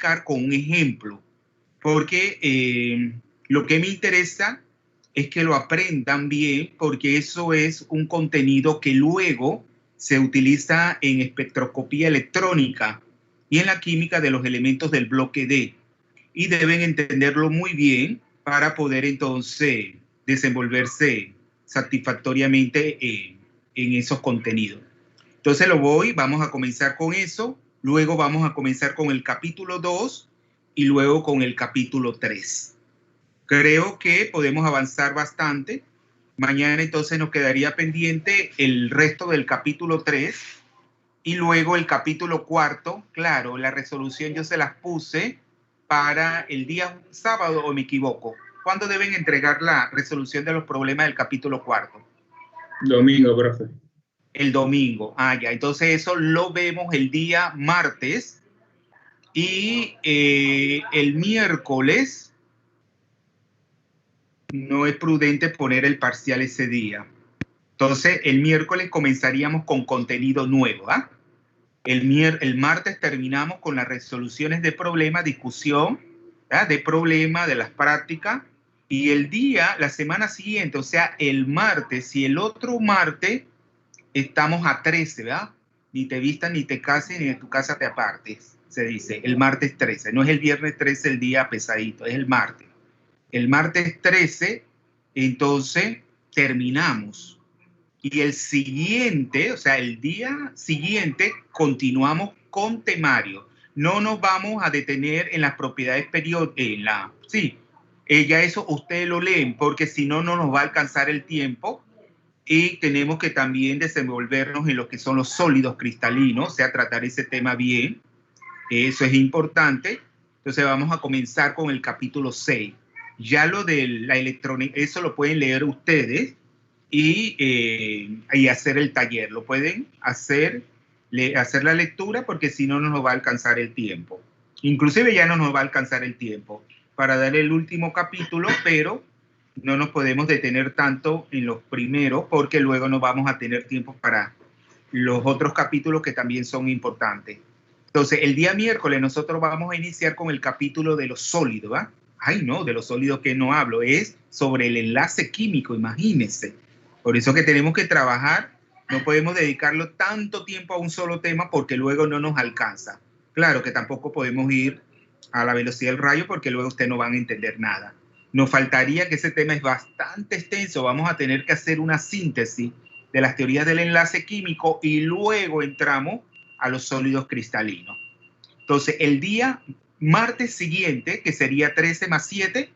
explicar con un ejemplo, porque lo que me interesa es que lo aprendan bien, porque eso es un contenido que luego se utiliza en espectroscopía electrónica y en la química de los elementos del bloque D. Y deben entenderlo muy bien para poder entonces desenvolverse satisfactoriamente en esos contenidos. Entonces vamos a comenzar con eso, luego vamos a comenzar con el capítulo 2 y luego con el capítulo 3. Creo que podemos avanzar bastante. Mañana entonces nos quedaría pendiente el resto del capítulo 3 y luego el capítulo 4. Claro, la resolución yo se las puse para el día sábado, o me equivoco. ¿Cuándo deben entregar la resolución de los problemas del capítulo 4? Domingo, profe. El domingo. Ya. Entonces eso lo vemos el día martes y el miércoles no es prudente poner el parcial ese día. Entonces el miércoles comenzaríamos con contenido nuevo. El martes terminamos con las resoluciones de problemas, discusión de problemas, de las prácticas. Y la semana siguiente, o sea, el martes y el otro martes, estamos a 13, ¿verdad? Ni te vistas, ni te cases, ni de tu casa te apartes, se dice, el martes 13. No es el viernes 13 el día pesadito, es el martes. El martes 13, entonces, terminamos. Y el siguiente, o sea, el día siguiente, continuamos con temario. No nos vamos a detener en las propiedades periódicas, ya eso ustedes lo leen, porque si no, no nos va a alcanzar el tiempo. Y tenemos que también desenvolvernos en lo que son los sólidos cristalinos, o sea, tratar ese tema bien. Eso es importante. Entonces vamos a comenzar con el capítulo 6. Ya lo de la electrónica, eso lo pueden leer ustedes y hacer el taller. Lo pueden hacer la lectura, porque si no, no nos va a alcanzar el tiempo. Inclusive ya no nos va a alcanzar el tiempo para dar el último capítulo, pero no nos podemos detener tanto en los primeros, porque luego no vamos a tener tiempo para los otros capítulos que también son importantes. Entonces, el día miércoles nosotros vamos a iniciar con el capítulo de los sólidos, ¿va? Ay, no, de los sólidos que no hablo, es sobre el enlace químico, imagínense. Por eso que tenemos que trabajar, no podemos dedicarlo tanto tiempo a un solo tema, porque luego no nos alcanza. Claro que tampoco podemos ir a la velocidad del rayo, porque luego ustedes no van a entender nada. Nos faltaría, que ese tema es bastante extenso, vamos a tener que hacer una síntesis de las teorías del enlace químico y luego entramos a los sólidos cristalinos. Entonces, el día martes siguiente, que sería 13 más 7,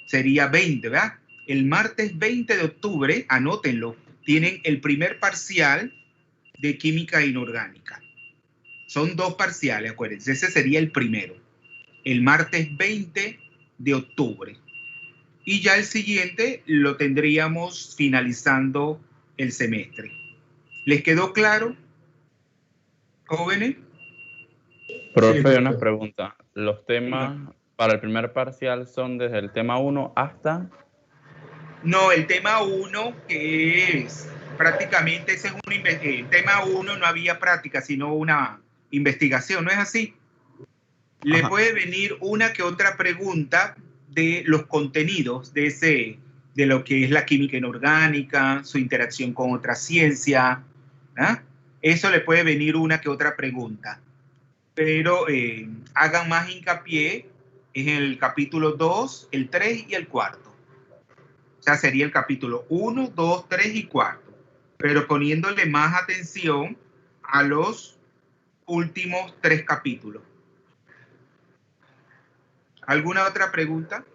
sería 20, ¿verdad? El martes 20 de octubre, anótenlo, tienen el primer parcial de química inorgánica. Son 2 parciales, acuérdense, ese sería el primero. El martes 20 de octubre. Y ya el siguiente lo tendríamos finalizando el semestre. ¿Les quedó claro, jóvenes? Profe, Sí, una pregunta. ¿Los temas para el primer parcial son desde el tema 1 hasta...? No, el tema 1, que es prácticamente, ese es el tema 1 no había práctica, sino una investigación, ¿no es así? Le puede venir una que otra pregunta de los contenidos de lo que es la química inorgánica, su interacción con otra ciencia. Eso le puede venir una que otra pregunta. Pero hagan más hincapié en el capítulo 2, el 3 y el 4. O sea, sería el capítulo 1, 2, 3 y 4. Pero poniéndole más atención a los últimos 3 capítulos. ¿Alguna otra pregunta?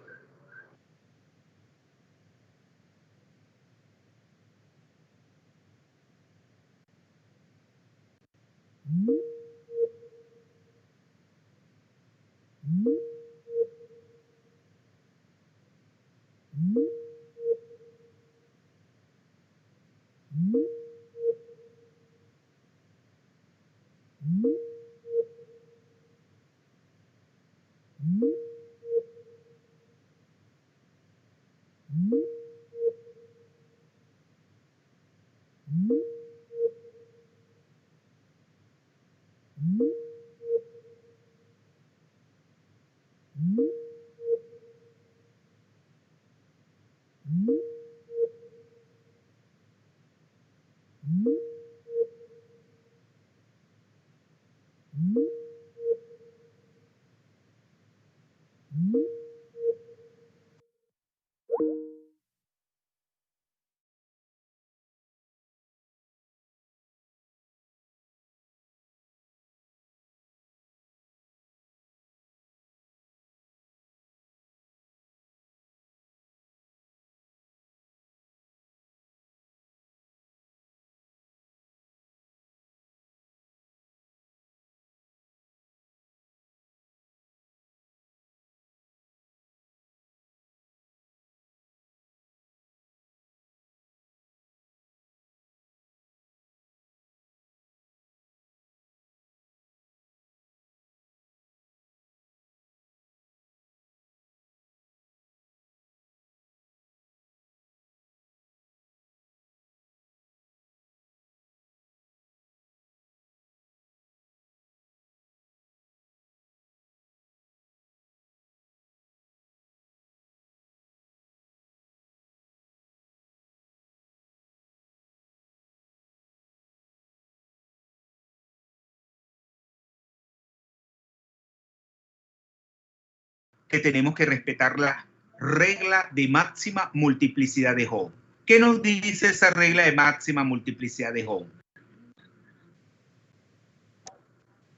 que tenemos que respetar la regla de máxima multiplicidad de Hall. ¿Qué nos dice esa regla de máxima multiplicidad de Hall?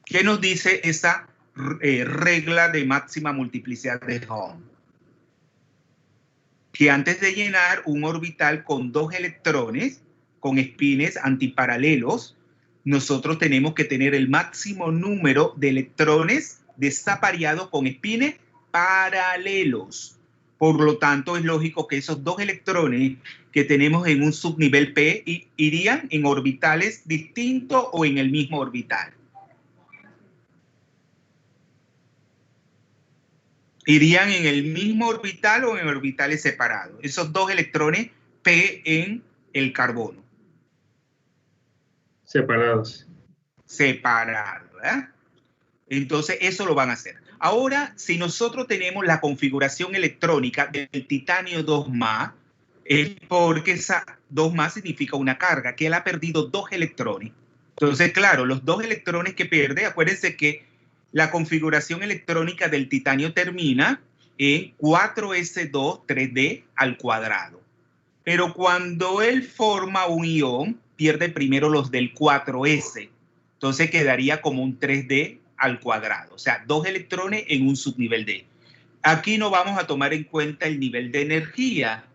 ¿Qué nos dice esa regla de máxima multiplicidad de Hall? Que antes de llenar un orbital con 2 electrones, con espines antiparalelos, nosotros tenemos que tener el máximo número de electrones desapareados con espines paralelos. Por lo tanto, es lógico que esos 2 electrones que tenemos en un subnivel P irían en orbitales distintos o en el mismo orbital. Irían en el mismo orbital o en orbitales separados. Esos 2 electrones P en el carbono. Separados. Separados, ¿verdad? Entonces, eso lo van a hacer. Ahora, si nosotros tenemos la configuración electrónica del titanio 2+, es porque esa 2+ significa una carga, que él ha perdido 2 electrones. Entonces, claro, los 2 electrones que pierde, acuérdense que la configuración electrónica del titanio termina en 4s2 3d al cuadrado. Pero cuando él forma un ion, pierde primero los del 4s. Entonces quedaría como un 3d al cuadrado. O sea, 2 electrones en un subnivel D. Aquí no vamos a tomar en cuenta el nivel de energía.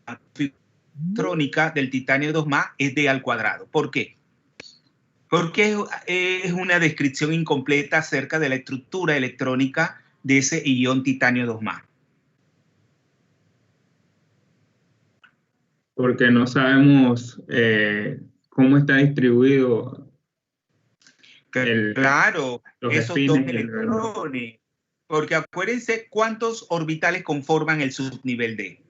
La electrónica del titanio 2+ es D al cuadrado. ¿Por qué? Porque es una descripción incompleta acerca de la estructura electrónica de ese ion titanio 2+. Porque no sabemos cómo está distribuido Claro, los esos espines 2 electrones. Porque acuérdense cuántos orbitales conforman el subnivel D.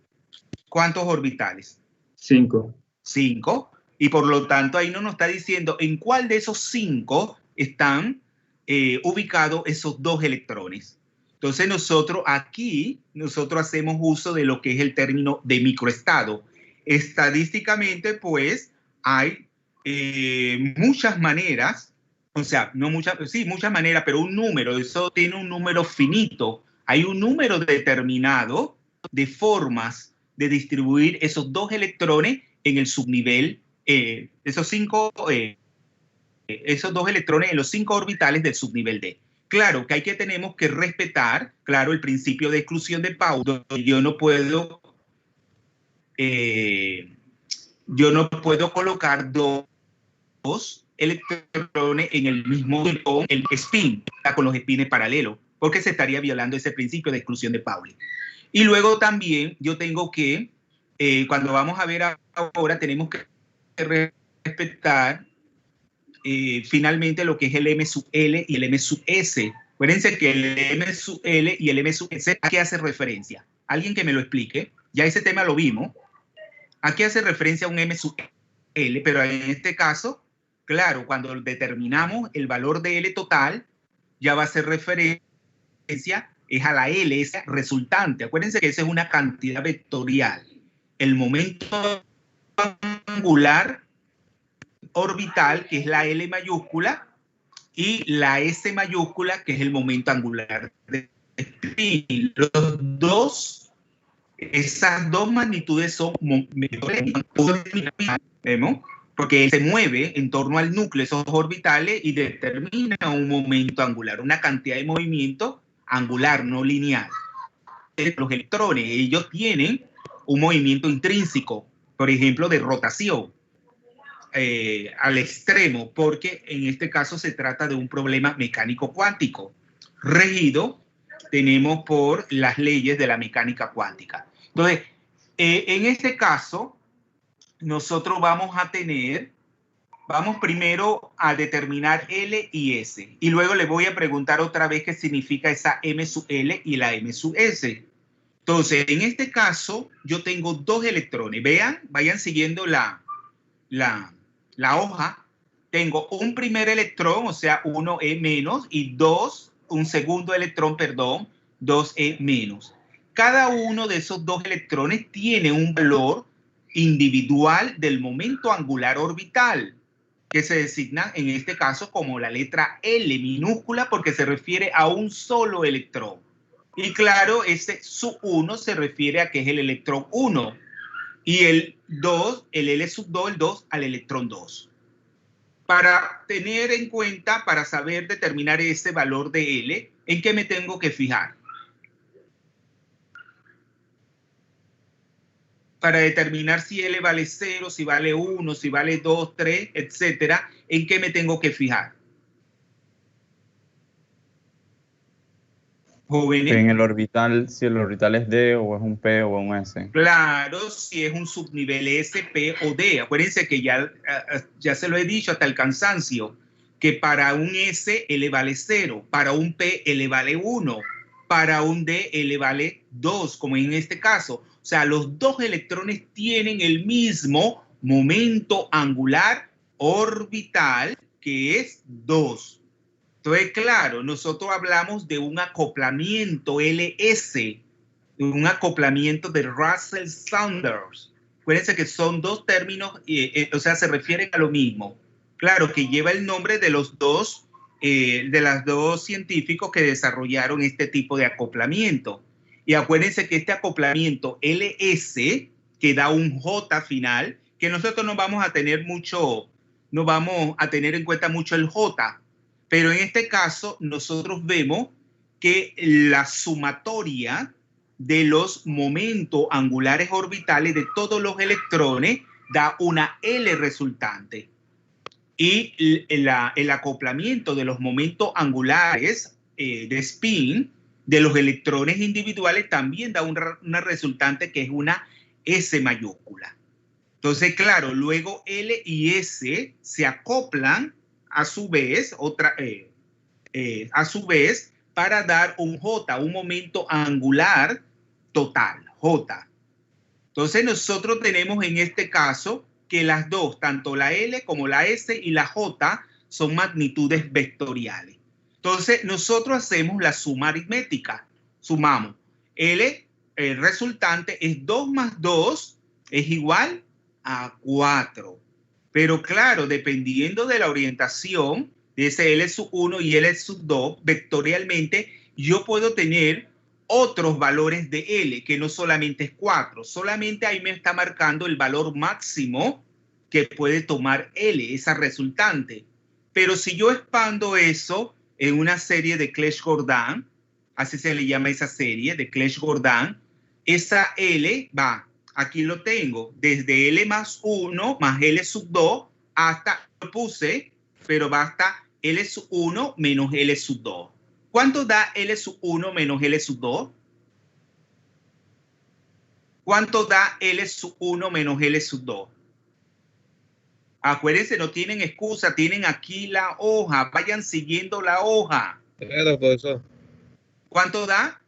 ¿Cuántos orbitales? 5. 5. Y por lo tanto ahí no nos está diciendo en cuál de esos 5 están ubicados esos 2 electrones. Entonces nosotros hacemos uso de lo que es el término de microestado. Estadísticamente, pues, hay muchas maneras, o sea, no muchas, sí, muchas maneras, pero un número, eso tiene un número finito. Hay un número determinado de formas de distribuir esos 2 electrones en el subnivel, esos 2 electrones en los 5 orbitales del subnivel D. Claro que tenemos que respetar, claro, el principio de exclusión de Pauli. Yo no puedo colocar 2 electrones en el mismo ion, el spin, con los espines paralelos, porque se estaría violando ese principio de exclusión de Pauli. Y luego también yo tengo que, cuando vamos a ver ahora, tenemos que respetar finalmente lo que es el M sub L y el M sub S. Acuérdense que el M sub L y el M sub S, ¿a qué hace referencia? Alguien que me lo explique. Ya ese tema lo vimos. ¿A qué hace referencia un M sub L? Pero en este caso, claro, cuando determinamos el valor de L total, ya va a hacer referencia es a la L, esa resultante. Acuérdense que esa es una cantidad vectorial. El momento angular orbital, que es la L mayúscula, y la S mayúscula, que es el momento angular de spin. Esas dos magnitudes son ¿vemos? Porque él se mueve en torno al núcleo, esos orbitales, y determina un momento angular, una cantidad de movimiento angular, no lineal. Los electrones, ellos tienen un movimiento intrínseco, por ejemplo, de rotación al extremo, porque en este caso se trata de un problema mecánico cuántico, regido, tenemos por las leyes de la mecánica cuántica. Entonces, en este caso, nosotros vamos primero a determinar L y S, y luego le voy a preguntar otra vez qué significa esa M sub L y la M sub S. Entonces, en este caso, yo tengo 2 electrones. Vean, vayan siguiendo la hoja. tengo un primer electrón, o sea, 1e menos, y 2, un segundo electrón, perdón, 2e menos. Cada uno de esos dos electrones tiene un valor individual del momento angular orbital, que se designa en este caso como la letra L minúscula porque se refiere a un solo electrón. Y claro, ese sub 1 se refiere a que es el electrón 1 y el 2, el L sub 2, el 2 al electrón 2. Para tener en cuenta, para saber determinar ese valor de L, ¿en qué me tengo que fijar? Para determinar si L vale 0, si vale 1, si vale 2, 3, etcétera, ¿en qué me tengo que fijar? Jóvenes. En el orbital, si el orbital es D o es un P o un S. Claro, si es un subnivel S, P o D. Acuérdense que ya se lo he dicho hasta el cansancio, que para un S L vale 0, para un P L vale 1, para un D L vale 2, como en este caso. O sea, los dos electrones tienen el mismo momento angular orbital, que es 2. Entonces, claro, nosotros hablamos de un acoplamiento LS, un acoplamiento de Russell-Saunders. Acuérdense que son dos términos, o sea, se refieren a lo mismo. Claro, que lleva el nombre de los dos, de los dos científicos que desarrollaron este tipo de acoplamiento. Y acuérdense que este acoplamiento LS, que da un J final, que nosotros no vamos a tener mucho, no vamos a tener en cuenta mucho el J, pero en este caso nosotros vemos que la sumatoria de los momentos angulares orbitales de todos los electrones da una L resultante. Y el acoplamiento de los momentos angulares de spin de los electrones individuales también da una resultante que es una S mayúscula. Entonces, claro, luego L y S se acoplan a su vez, para dar un J, un momento angular total, J. Entonces nosotros tenemos en este caso que las dos, tanto la L como la S y la J, son magnitudes vectoriales. Entonces nosotros hacemos la suma aritmética. Sumamos. L, el resultante es 2 más 2 es igual a 4. Pero claro, dependiendo de la orientación de ese L sub 1 y L sub 2, vectorialmente yo puedo tener otros valores de L, que no solamente es 4, solamente ahí me está marcando el valor máximo que puede tomar L, esa resultante. Pero si yo expando eso en una serie de Clebsch-Gordan, así se le llama esa serie de Clebsch-Gordan, esa L va, aquí lo tengo, desde L más 1 más L sub 2 hasta, lo puse, pero va hasta L sub 1 menos L sub 2. ¿Cuánto da L sub 1 menos L sub 2? ¿Cuánto da L sub 1 menos L sub 2? Acuérdense, no tienen excusa, tienen aquí la hoja, vayan siguiendo la hoja. Cero, profesor. ¿Cuánto da?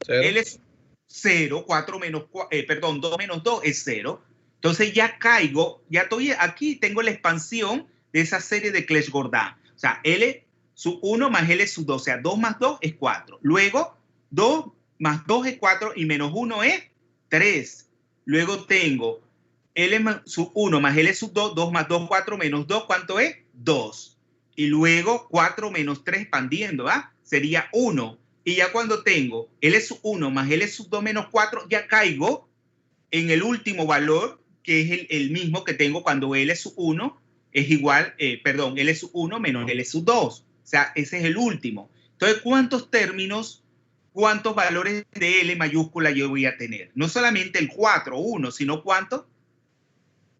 Cero. L es 0, 4 menos 2 menos 2 es 0. Entonces ya caigo, ya estoy aquí, tengo la expansión de esa serie de Clebsch-Gordan. O sea, L sub 1 más L sub 2, o sea, 2 más 2 es 4. Luego, 2 más 2 es 4 y menos 1 es 3. Luego tengo L sub 1 más L sub 2, 2 más 2, 4 menos 2, ¿cuánto es? 2. Y luego 4 menos 3 expandiendo, ¿va? Sería 1. Y ya cuando tengo L sub 1 más L sub 2 menos 4, ya caigo en el último valor, que es el mismo que tengo cuando L sub 1 es igual, L sub 1 menos L sub 2. O sea, ese es el último. Entonces, ¿cuántos términos, cuántos valores de L mayúscula yo voy a tener? No solamente el 4, 1, sino ¿cuántos?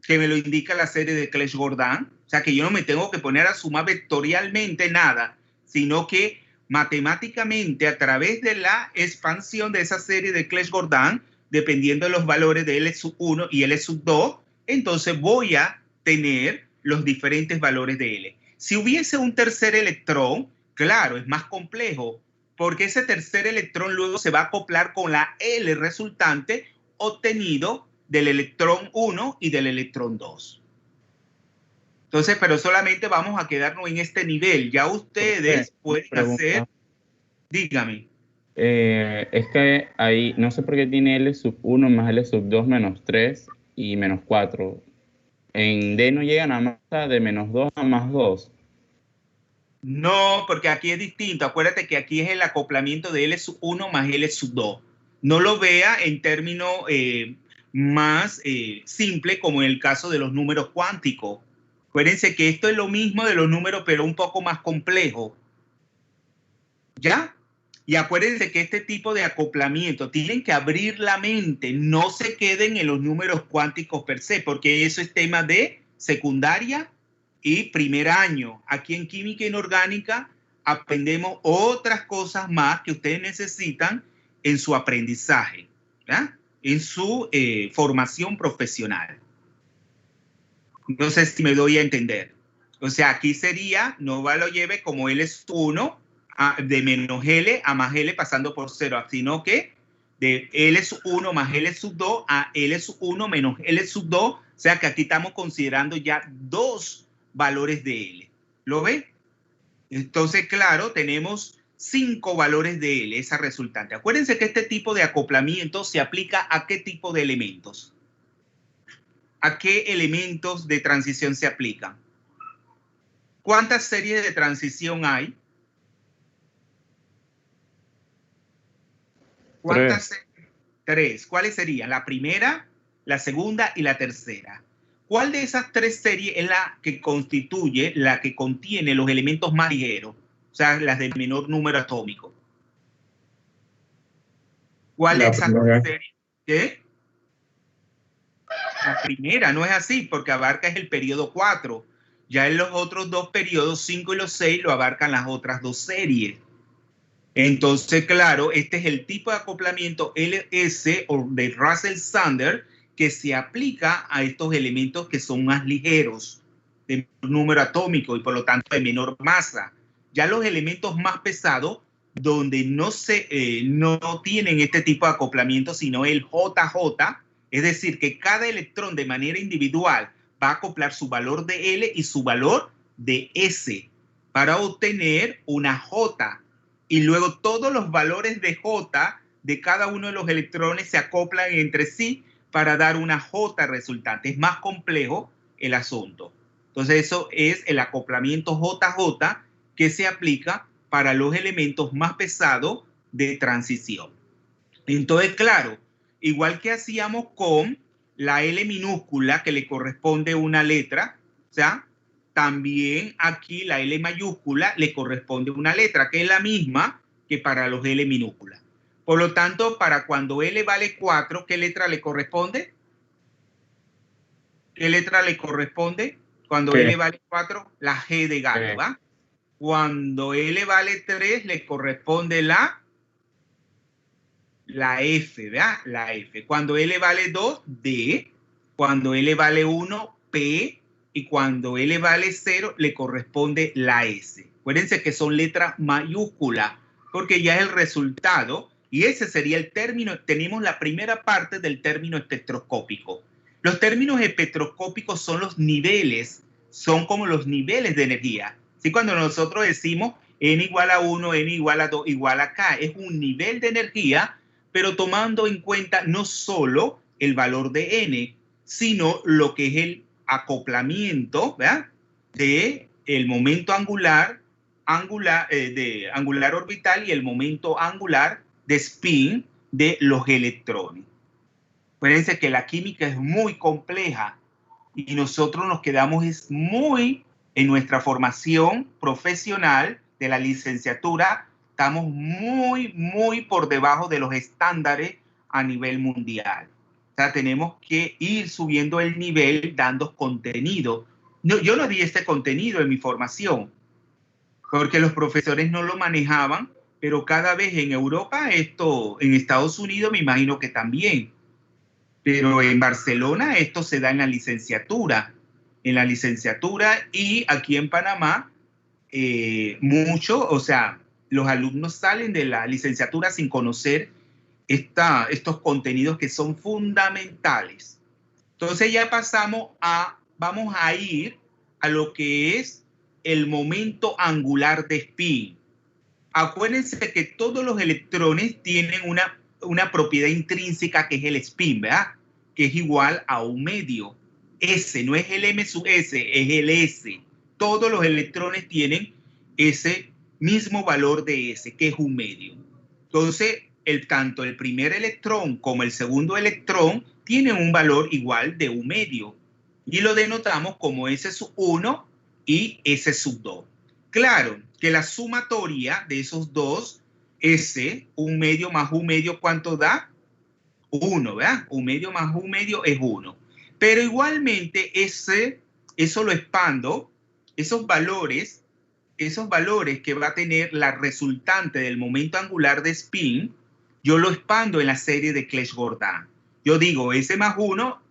Que me lo indica la serie de Clebsch-Gordan. O sea, que yo no me tengo que poner a sumar vectorialmente nada, sino que matemáticamente a través de la expansión de esa serie de Clebsch-Gordan, dependiendo de los valores de L sub 1 y L sub 2, entonces voy a tener los diferentes valores de L. Si hubiese un tercer electrón, claro, es más complejo, porque ese tercer electrón luego se va a acoplar con la L resultante obtenido del electrón 1 y del electrón 2. Entonces, pero solamente vamos a quedarnos en este nivel. Ya ustedes pueden hacer, dígame. Es que ahí, no sé por qué tiene L sub 1 más L sub 2 menos 3 y menos 4. En D no llegan a masa de menos 2 a más 2. No, porque aquí es distinto. Acuérdate que aquí es el acoplamiento de L sub 1 más L sub 2. No lo vea en términos más simple como en el caso de los números cuánticos. Acuérdense que esto es lo mismo de los números, pero un poco más complejo. ¿Ya? Y acuérdense que este tipo de acoplamiento tienen que abrir la mente, no se queden en los números cuánticos per se, porque eso es tema de secundaria y primer año. Aquí en química inorgánica aprendemos otras cosas más que ustedes necesitan en su aprendizaje, ¿ya? En su formación profesional. No sé si me doy a entender. O sea, aquí sería, no va lo lleve como L es 1, de menos L a más L pasando por 0, sino que de L sub 1 más L sub 2 a L sub 1 menos L sub 2, o sea que aquí estamos considerando ya dos valores de L. ¿Lo ve? Entonces, claro, tenemos 5 valores de L, esa resultante. Acuérdense que este tipo de acoplamiento se aplica a qué tipo de elementos. ¿A qué elementos de transición se aplican? ¿Cuántas series de transición hay? ¿Cuántas? 3. ¿Cuáles serían? La primera, la segunda y la tercera. ¿Cuál de esas 3 series es la que constituye, la que contiene los elementos más ligeros? O sea, las de menor número atómico. ¿Cuál de esas 3 series? ¿Qué? La primera, no es así, porque abarca es el periodo 4. Ya en los otros dos periodos, 5 y los 6, lo abarcan las otras 2 series. Entonces, claro, este es el tipo de acoplamiento LS o de Russell-Sander que se aplica a estos elementos que son más ligeros, de número atómico y por lo tanto de menor masa. Ya los elementos más pesados, donde no tienen este tipo de acoplamiento, sino el JJ, es decir, que cada electrón de manera individual va a acoplar su valor de L y su valor de S para obtener una J. Y luego todos los valores de J de cada uno de los electrones se acoplan entre sí para dar una J resultante. Es más complejo el asunto. Entonces eso es el acoplamiento JJ que se aplica para los elementos más pesados de transición. Entonces, claro, igual que hacíamos con la L minúscula que le corresponde una letra, o sea, también aquí la L mayúscula le corresponde una letra, que es la misma que para los L minúsculas. Por lo tanto, para cuando L vale 4, ¿qué letra le corresponde? ¿Qué letra le corresponde? Cuando L vale 4, la G de gato, ¿va? Cuando L vale 3, le corresponde la F, ¿verdad? La F. Cuando L vale 2, D. Cuando L vale 1, P. Y cuando L vale 0, le corresponde la S. Acuérdense que son letras mayúsculas, porque ya es el resultado, y ese sería el término. Tenemos la primera parte del término espectroscópico. Los términos espectroscópicos son los niveles, son como los niveles de energía. ¿Sí? Cuando nosotros decimos N igual a 1, N igual a 2, igual a K, es un nivel de energía, pero tomando en cuenta no solo el valor de N, sino lo que es el acoplamiento, ¿verdad?, de el momento angular orbital y el momento angular de spin de los electrones. Acuérdense que la química es muy compleja y nosotros nos quedamos muy en nuestra formación profesional de la licenciatura, estamos muy por debajo de los estándares a nivel mundial. O sea, tenemos que ir subiendo el nivel dando contenido. Yo no di este contenido en mi formación, porque los profesores no lo manejaban, pero cada vez en Europa, en Estados Unidos me imagino que también. Pero en Barcelona esto se da en la licenciatura. En la licenciatura y aquí en Panamá, o sea, los alumnos salen de la licenciatura sin conocer estos contenidos que son fundamentales. Entonces ya vamos a ir a lo que es el momento angular de spin. Acuérdense que todos los electrones tienen una propiedad intrínseca que es el spin, ¿verdad? Que es igual a un medio. S, no es el M sub S, es el S. Todos los electrones tienen ese mismo valor de S, que es un medio. Entonces, tanto el primer electrón como el segundo electrón tienen un valor igual de un medio. Y lo denotamos como S sub 1 y S sub 2. Claro que la sumatoria de esos dos, S, un medio más un medio, ¿cuánto da? 1, ¿verdad? Un medio más un medio es 1. Pero igualmente eso lo expando, esos valores que va a tener la resultante del momento angular de spin, yo lo expando en la serie de Clebsch-Gordan. Yo digo S más 1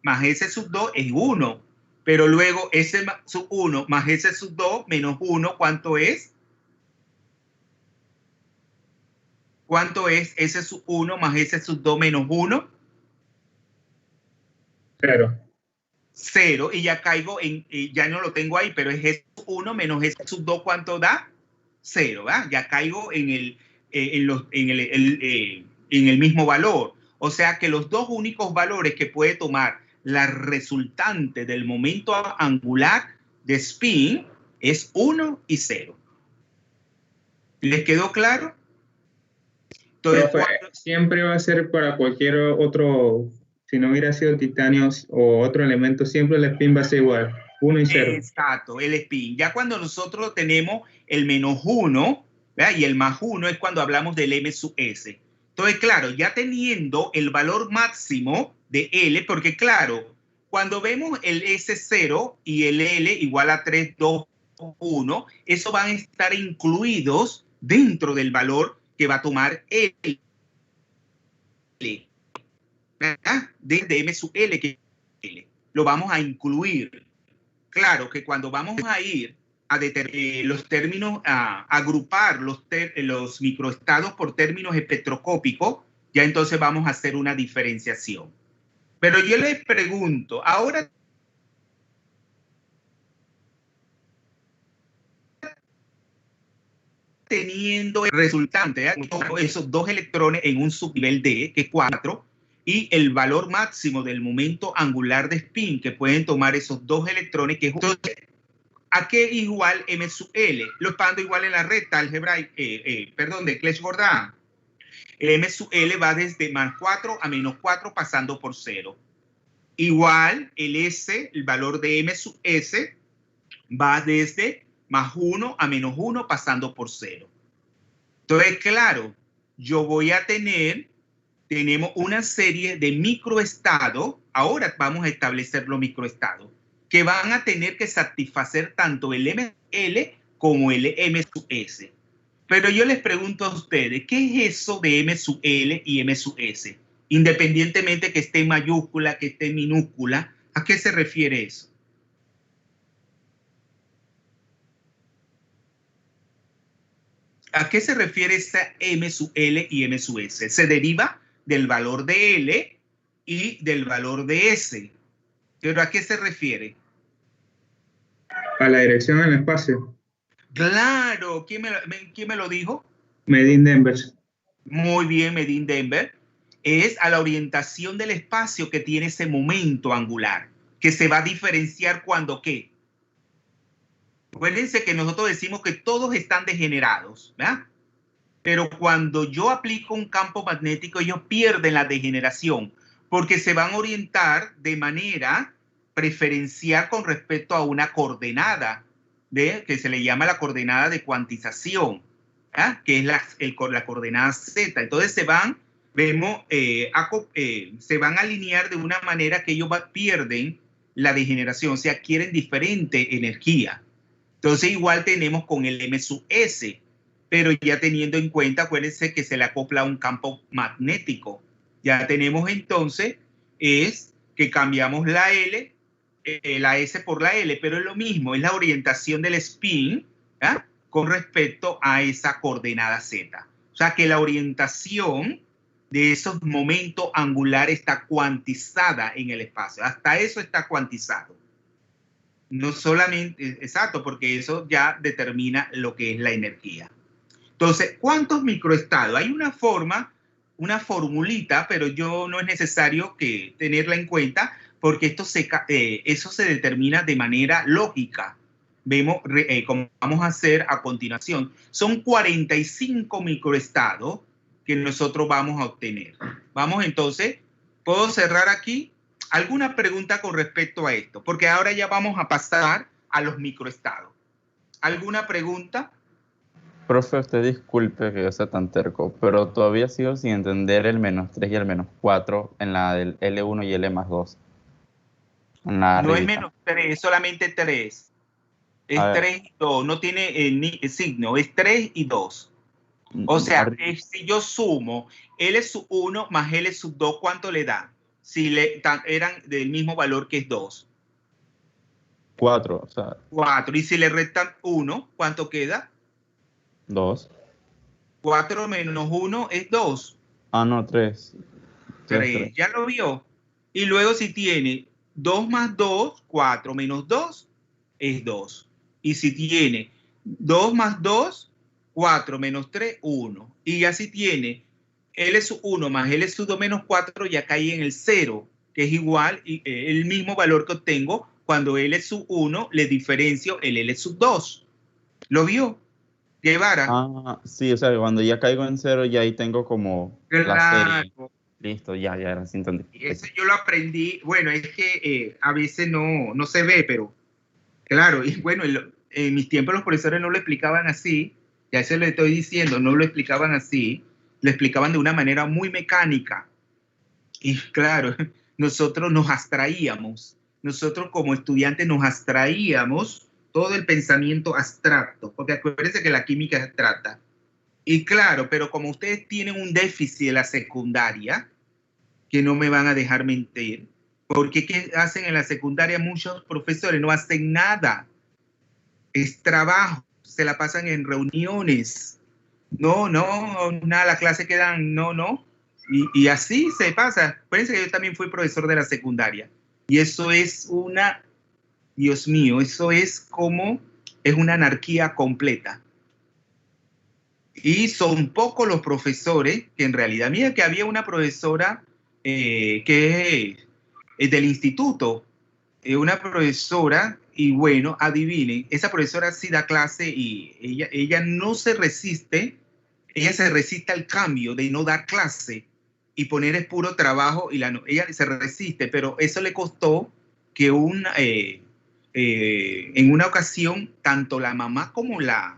más S sub 2 es 1, pero luego S sub 1 más S sub 2 menos 1, ¿cuánto es? ¿Cuánto es S sub 1 más S sub 2 menos 1? 0. 0, y ya caigo ya no lo tengo ahí, pero es S sub 1 menos S sub 2, ¿cuánto da? 0, ¿verdad? Ya caigo en el mismo valor. O sea que los dos únicos valores que puede tomar la resultante del momento angular de spin es 1 y 0. ¿Les quedó claro? Entonces, siempre va a ser para cualquier otro, si no hubiera sido titanio o otro elemento, siempre el spin va a ser igual, 1 y 0. Exacto, el spin. Ya cuando nosotros tenemos el menos 1, ¿verdad? Y el más 1 es cuando hablamos del M sub S. Entonces, claro, ya teniendo el valor máximo de L, porque claro, cuando vemos el S0 y el L igual a 3, 2, 1, eso van a estar incluidos dentro del valor que va a tomar L, ¿verdad? Desde M sub L, que L. Lo vamos a incluir. Claro que cuando vamos a ir a los términos, a agrupar los microestados por términos espectroscópicos, ya entonces vamos a hacer una diferenciación. Pero yo les pregunto, ahora teniendo el resultante, ¿eh? Esos dos electrones en un subnivel D, que es 4, y el valor máximo del momento angular de spin que pueden tomar esos dos electrones, que es entonces, ¿a qué igual M sub L? Lo expando igual en la recta algebraica, de Clebsch-Gordan. El M sub L va desde más 4 a menos 4 pasando por 0. Igual el S, el valor de M sub S, va desde más 1 a menos 1 pasando por 0. Entonces, claro, yo voy a tenemos una serie de microestados, ahora vamos a establecer los microestados, que van a tener que satisfacer tanto el ML como el M sub S. Pero yo les pregunto a ustedes, ¿qué es eso de M sub L y M sub S? Independientemente que esté en mayúscula, que esté en minúscula, ¿a qué se refiere eso? ¿A qué se refiere esta M sub L y M sub S? Se deriva del valor de L y del valor de S. ¿Pero a qué se refiere? A la dirección en el espacio. Claro, ¿quién me lo dijo? Medin Denver. Muy bien, Medin Denver. Es a la orientación del espacio que tiene ese momento angular, que se va a diferenciar cuando ¿qué? Acuérdense que nosotros decimos que todos están degenerados, ¿verdad? Pero cuando yo aplico un campo magnético, ellos pierden la degeneración, porque se van a orientar de manera preferencial con respecto a una coordenada, que se le llama la coordenada de cuantización, ¿eh? Que es la coordenada Z. Entonces se van a alinear de una manera que ellos pierden la degeneración, o sea, adquieren diferente energía. Entonces igual tenemos con el M sub S, pero ya teniendo en cuenta, acuérdense que se le acopla un campo magnético. Ya tenemos entonces, es que cambiamos la L, la S por la L, pero es lo mismo, es la orientación del spin, ¿eh? Con respecto a esa coordenada Z. O sea que la orientación de esos momentos angulares está cuantizada en el espacio. Hasta eso está cuantizado. No solamente, exacto, porque eso ya determina lo que es la energía. Entonces, ¿cuántos microestados? Hay una forma, una formulita, pero yo no es necesario que tenerla en cuenta porque eso se determina de manera lógica. Vemos como vamos a hacer a continuación. Son 45 microestados que nosotros vamos a obtener. Vamos entonces, ¿puedo cerrar aquí? ¿Alguna pregunta con respecto a esto? Porque ahora ya vamos a pasar a los microestados. ¿Alguna pregunta? Profe, usted disculpe que yo sea tan terco, pero todavía sigo sin entender el -3 y el -4 en la del L1 y L+2. En la No es arribita. -3, es solamente 3. A Es ver, 3 y 2, no tiene signo, es 3 y 2. O sea, si yo sumo L sub 1 más L sub 2, ¿cuánto le da? Si eran del mismo valor que es 2. 4, o sea, 4. Y si le restan 1, ¿cuánto queda? 2. 4 menos 1 es 2. Ah, no, 3. 3. ¿Ya lo vio? Y luego si tiene 2 más 2, 4 menos 2 es 2. Y si tiene 2 más 2, 4 menos 3, 1. Y ya si tiene L sub 1 más L sub 2 menos 4, ya cae en el 0, que es igual, el mismo valor que obtengo cuando L sub 1 le diferencio el L sub 2. ¿Lo vio? Guevara. Ah, sí, o sea, cuando ya caigo en 0, ya ahí tengo como la serie. Claro. Listo, ya, era, sí entendí. Eso yo lo aprendí. Bueno, es que a veces no se ve, pero claro, y bueno, en mis tiempos los profesores no lo explicaban así, ya eso le estoy diciendo, no lo explicaban así, lo explicaban de una manera muy mecánica. Y claro, nosotros nos abstraíamos, nosotros como estudiantes nos abstraíamos todo el pensamiento abstracto, porque acuérdense que la química es abstracta. Y claro, pero como ustedes tienen un déficit en la secundaria, que no me van a dejar mentir, porque ¿qué hacen en la secundaria? Muchos profesores no hacen nada, es trabajo, se la pasan en reuniones, nada, la clase quedan, y así se pasa. Acuérdense que yo también fui profesor de la secundaria, y eso es Dios mío, eso es una anarquía completa. Y son pocos los profesores que en realidad, mira que había una profesora que es del instituto, una profesora, y bueno, adivinen, esa profesora sí da clase y ella no se resiste, ella se resiste al cambio de no dar clase y poner el puro trabajo, ella se resiste, pero eso le costó que en una ocasión, tanto la mamá como la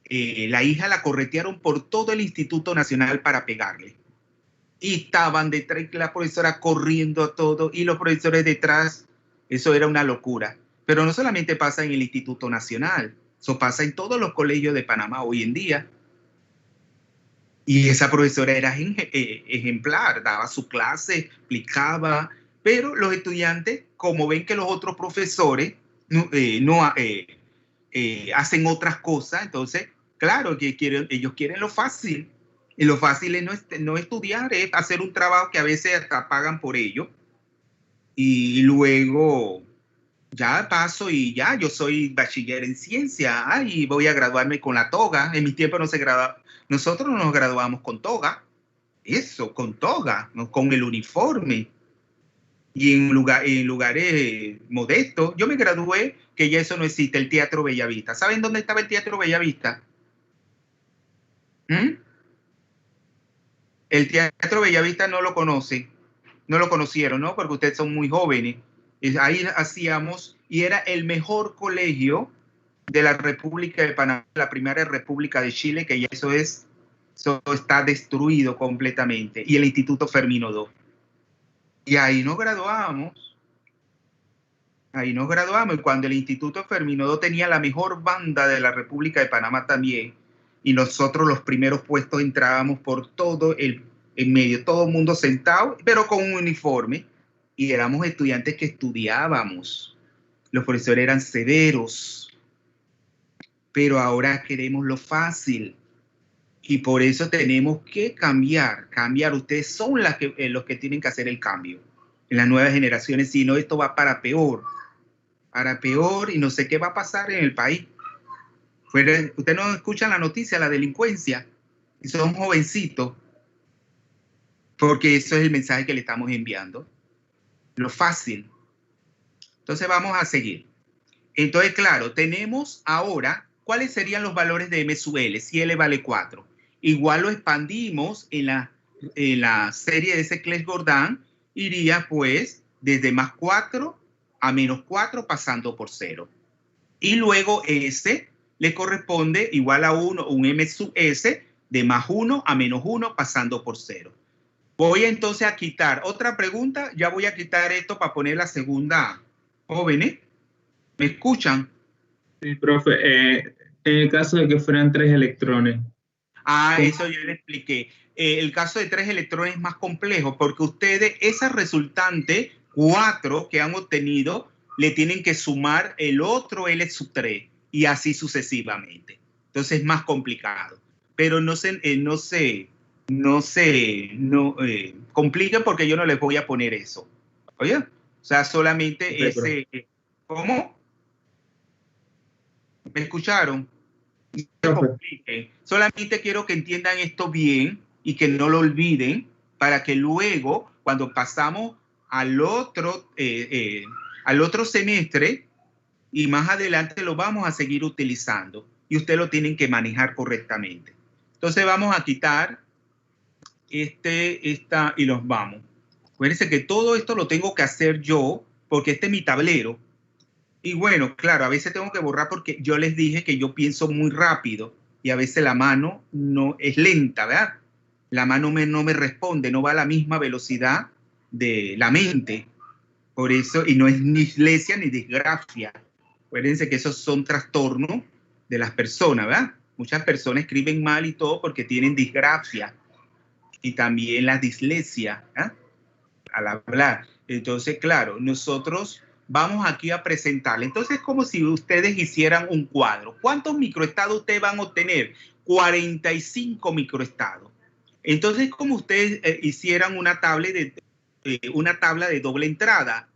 hija la corretearon por todo el Instituto Nacional para pegarle. Y estaban detrás de la profesora corriendo a todo y los profesores detrás. Eso era una locura. Pero no solamente pasa en el Instituto Nacional, eso pasa en todos los colegios de Panamá hoy en día. Y esa profesora era ejemplar, daba su clase, explicaba, pero los estudiantes, como ven que los otros profesores hacen otras cosas, entonces, claro, que ellos quieren lo fácil. Y lo fácil es no estudiar, es hacer un trabajo que a veces hasta pagan por ello. Y luego ya paso y ya, yo soy bachiller en ciencia, y voy a graduarme con la toga. En mi tiempo no se graduaba, nosotros no nos graduamos con toga, eso, con toga, ¿no? Con el uniforme. Y en lugares modestos. Yo me gradué, que ya eso no existe, el Teatro Bellavista. ¿Saben dónde estaba el Teatro Bellavista? El Teatro Bellavista no lo conocen, no lo conocieron, ¿no? Porque ustedes son muy jóvenes. Ahí hacíamos, y era el mejor colegio de la República de Panamá, la primera República de Chile, que ya eso está destruido completamente. Y el Instituto Fermín II. Y ahí nos graduábamos. Ahí nos graduamos. Y cuando el Instituto Fermín II tenía la mejor banda de la República de Panamá también, y nosotros los primeros puestos entrábamos por todo en medio, todo el mundo sentado, pero con un uniforme, y éramos estudiantes que estudiábamos. Los profesores eran severos, pero ahora queremos lo fácil. Y por eso tenemos que cambiar. Ustedes son los que tienen que hacer el cambio en las nuevas generaciones, si no esto va para peor. para peor, y no sé qué va a pasar en el país. Ustedes no escuchan la noticia, la delincuencia, y son jovencitos, porque eso es el mensaje que le estamos enviando. Lo fácil. Entonces vamos a seguir. Entonces, claro, tenemos ahora, ¿cuáles serían los valores de M sub L? Si L vale 4. Igual lo expandimos en la serie de ese Claes-Gordon, iría pues desde más 4 a menos 4 pasando por 0. Y luego S le corresponde igual a 1, un M sub S de más 1 a menos 1 pasando por 0. Voy entonces a quitar otra pregunta, ya voy a quitar esto para poner la segunda. Jóvenes, ¿me escuchan? Sí, profe, en el caso de que fueran 3 electrones. Eso ya le expliqué. El caso de 3 electrones es más complejo porque ustedes, esa resultante 4 que han obtenido, le tienen que sumar el otro L sub 3 y así sucesivamente. Entonces es más complicado. Pero no se compliquen porque yo no les voy a poner eso. Oye, o sea, solamente Okay, ese. ¿Cómo? ¿Me escucharon? Solamente quiero que entiendan esto bien y que no lo olviden para que luego, cuando pasamos al otro semestre y más adelante lo vamos a seguir utilizando y ustedes lo tienen que manejar correctamente. Entonces vamos a quitar esta y los vamos. Acuérdense que todo esto lo tengo que hacer yo porque este es mi tablero. Y bueno, claro, a veces tengo que borrar porque yo les dije que yo pienso muy rápido y a veces la mano no es lenta, ¿verdad? La mano no me responde, no va a la misma velocidad de la mente. Por eso, y no es ni dislexia ni disgrafia. Acuérdense que esos son trastornos de las personas, ¿verdad? Muchas personas escriben mal y todo porque tienen disgrafia y también la dislexia, ¿eh? Al hablar. Entonces, claro, nosotros vamos aquí a presentarle. Entonces es como si ustedes hicieran un cuadro. ¿Cuántos microestados ustedes van a obtener? 45 microestados. Entonces es como ustedes hicieran una tabla de doble entrada.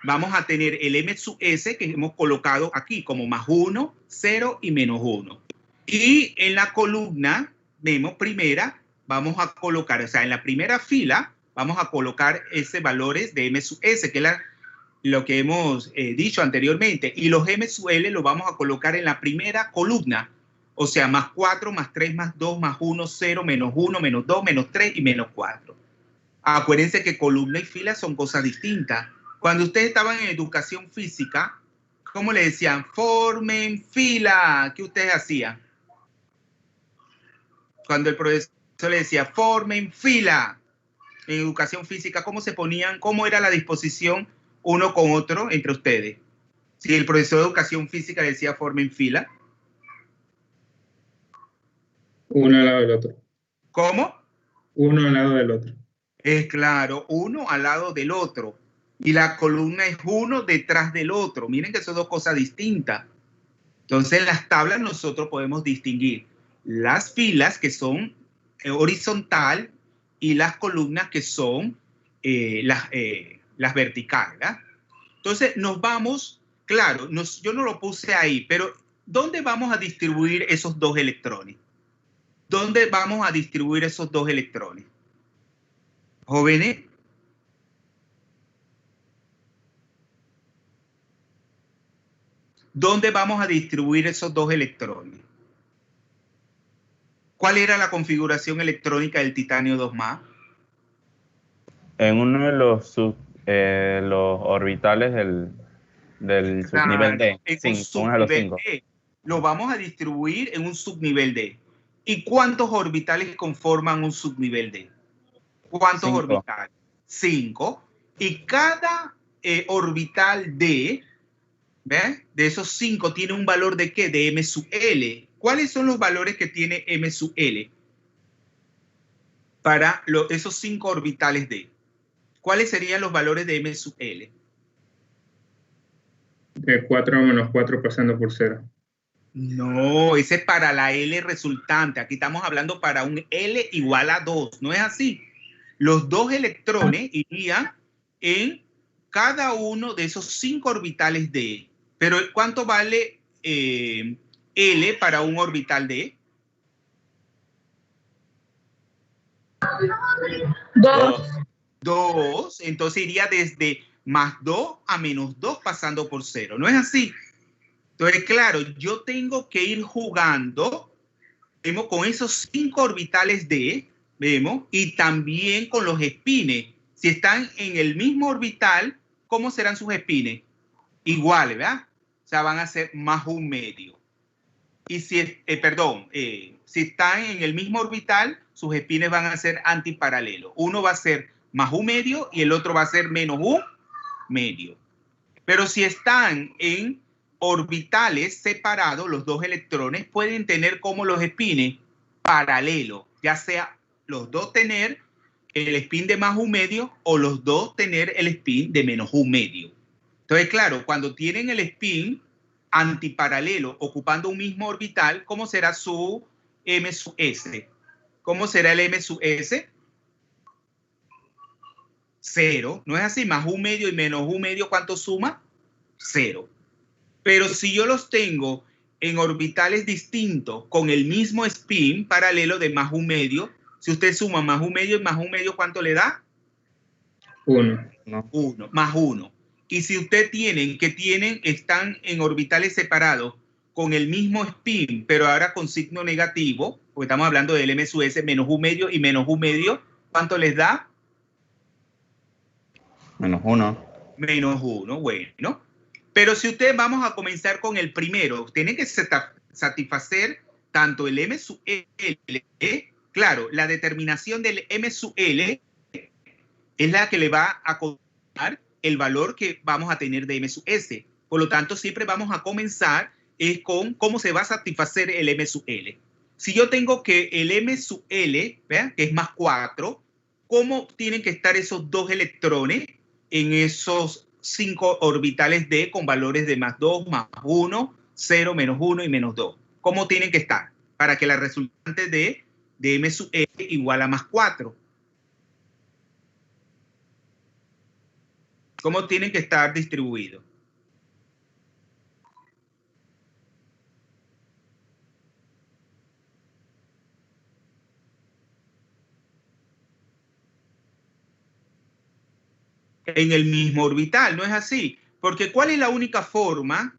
Vamos a tener el M sub S que hemos colocado aquí como más 1, 0 y menos 1. Y en la columna, vemos primera, vamos a colocar, o sea, en la primera fila, vamos a colocar ese valores de M sub S, que es lo que hemos dicho anteriormente. Y los M sub L los vamos a colocar en la primera columna. O sea, más 4, más 3, más 2, más 1, 0, menos 1, menos 2, menos 3 y menos 4. Acuérdense que columna y fila son cosas distintas. Cuando ustedes estaban en educación física, ¿cómo le decían? Formen fila. ¿Qué ustedes hacían? Cuando el profesor le decía, formen fila. En educación física, ¿cómo se ponían? ¿Cómo era la disposición uno con otro entre ustedes? Si el profesor de educación física decía, formen fila. Uno al lado del otro. ¿Cómo? Uno al lado del otro. Es claro, uno al lado del otro. Y la columna es uno detrás del otro. Miren que son dos cosas distintas. Entonces, en las tablas nosotros podemos distinguir las filas que son horizontal y las columnas que son las verticales, ¿verdad? Entonces, nos vamos, claro, yo no lo puse ahí, pero ¿dónde vamos a distribuir esos dos electrones? ¿Dónde vamos a distribuir esos dos electrones? Jóvenes. ¿Dónde vamos a distribuir esos dos electrones? ¿Cuál era la configuración electrónica del titanio 2 más? En uno de los orbitales del subnivel D. Uno de los 5. Lo vamos a distribuir en un subnivel D. ¿Y cuántos orbitales conforman un subnivel D? ¿Cuántos orbitales? 5. Y cada orbital D, ¿ves? De esos 5 tiene un valor de ¿qué? De M sub L. ¿Cuáles son los valores que tiene M sub L para esos 5 orbitales D? ¿Cuáles serían los valores de M sub L? De 4 menos 4 pasando por 0. No, ese es para la L resultante. Aquí estamos hablando para un L igual a 2. ¿No es así? Los dos electrones irían en cada uno de esos 5 orbitales D. Pero ¿cuánto vale L para un orbital D? 2. 2. Entonces iría desde más 2 a menos 2 pasando por 0. ¿No es así? Entonces, claro, yo tengo que ir jugando, vemos, con esos 5 orbitales D, vemos, y también con los espines. Si están en el mismo orbital, ¿cómo serán sus espines? Iguales, ¿verdad? O sea, van a ser más un medio. Y si, si están en el mismo orbital, sus espines van a ser antiparalelos. Uno va a ser más un medio y el otro va a ser menos un medio. Pero si están en orbitales separados, los dos electrones pueden tener como los espines paralelos, ya sea los dos tener el spin de más un medio o los dos tener el spin de menos un medio. Entonces, claro, cuando tienen el spin antiparalelo ocupando un mismo orbital, ¿cómo será su M sub S? ¿Cómo será el M sub S? 0. ¿No es así? Más un medio y menos un medio, ¿cuánto suma? 0. Pero si yo los tengo en orbitales distintos con el mismo spin paralelo de más un medio, si usted suma más un medio y más un medio, ¿cuánto le da? 1. 1, más 1. Y si usted están en orbitales separados con el mismo spin, pero ahora con signo negativo, porque estamos hablando del M sub S, menos un medio y menos un medio, ¿cuánto les da? Menos 1. Menos 1, bueno. Pero si ustedes vamos a comenzar con el primero, tienen que satisfacer tanto el M sub L, claro, la determinación del M sub L es la que le va a contar el valor que vamos a tener de M sub S. Por lo tanto, siempre vamos a comenzar con cómo se va a satisfacer el M sub L. Si yo tengo que el M sub L, ¿vean? Que es más 4, ¿cómo tienen que estar esos dos electrones en esos 5 orbitales D con valores de más 2, más 1, 0, menos 1 y menos 2? ¿Cómo tienen que estar? Para que la resultante de M sub L igual a más 4. ¿Cómo tienen que estar distribuidos? En el mismo orbital, ¿no es así? Porque ¿cuál es la única forma?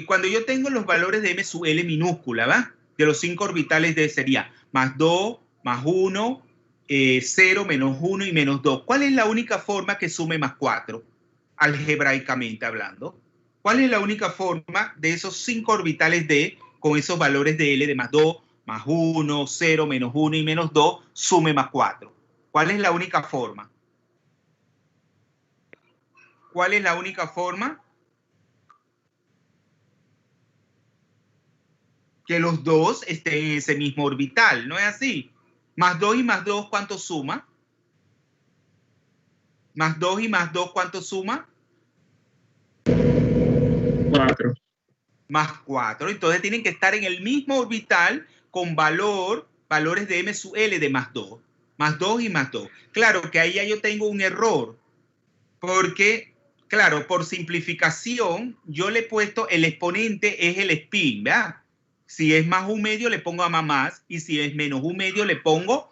Cuando yo tengo los valores de M sub L minúscula, ¿va? De los 5 orbitales D sería más 2, más 1, 0, menos 1 y menos 2. ¿Cuál es la única forma que sume más 4? Algebraicamente hablando. ¿Cuál es la única forma de esos 5 orbitales D con esos valores de L de más 2, más 1, 0, menos 1 y menos 2 sume más 4? ¿Cuál es la única forma? ¿Cuál es la única forma? Que los dos estén en ese mismo orbital, ¿no es así? Más 2 y más 2, ¿cuánto suma? Más 2 y más 2, ¿cuánto suma? 4. Más 4. Entonces tienen que estar en el mismo orbital con valores de M sub L de más 2. Más 2 y más 2. Claro que ahí ya yo tengo un error. Porque, claro, por simplificación, yo le he puesto el exponente es el spin, ¿verdad? Si es más un medio, le pongo a más, y si es menos un medio, le pongo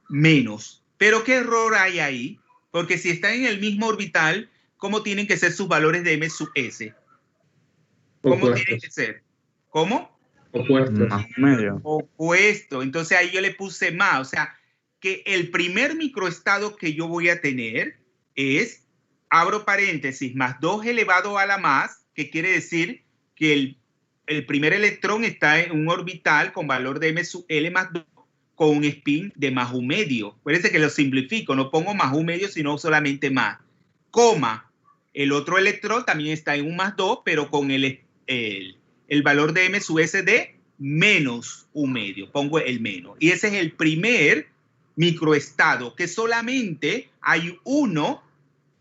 menos. Pero ¿qué error hay ahí? Porque si están en el mismo orbital, ¿cómo tienen que ser sus valores de M sub S? ¿Cómo tienen que ser? ¿Cómo? Opuestos. Más un medio. Opuesto. Entonces ahí yo le puse más. O sea, que el primer microestado que yo voy a tener es, abro paréntesis, más 2 elevado a la más, que quiere decir que el primer electrón está en un orbital con valor de M sub L más 2 con un spin de más un medio. Parece que lo simplifico, no pongo más un medio, sino solamente más. Coma, el otro electrón también está en un más 2, pero con el valor de M sub S de menos un medio. Pongo el menos. Y ese es el primer microestado, que solamente hay uno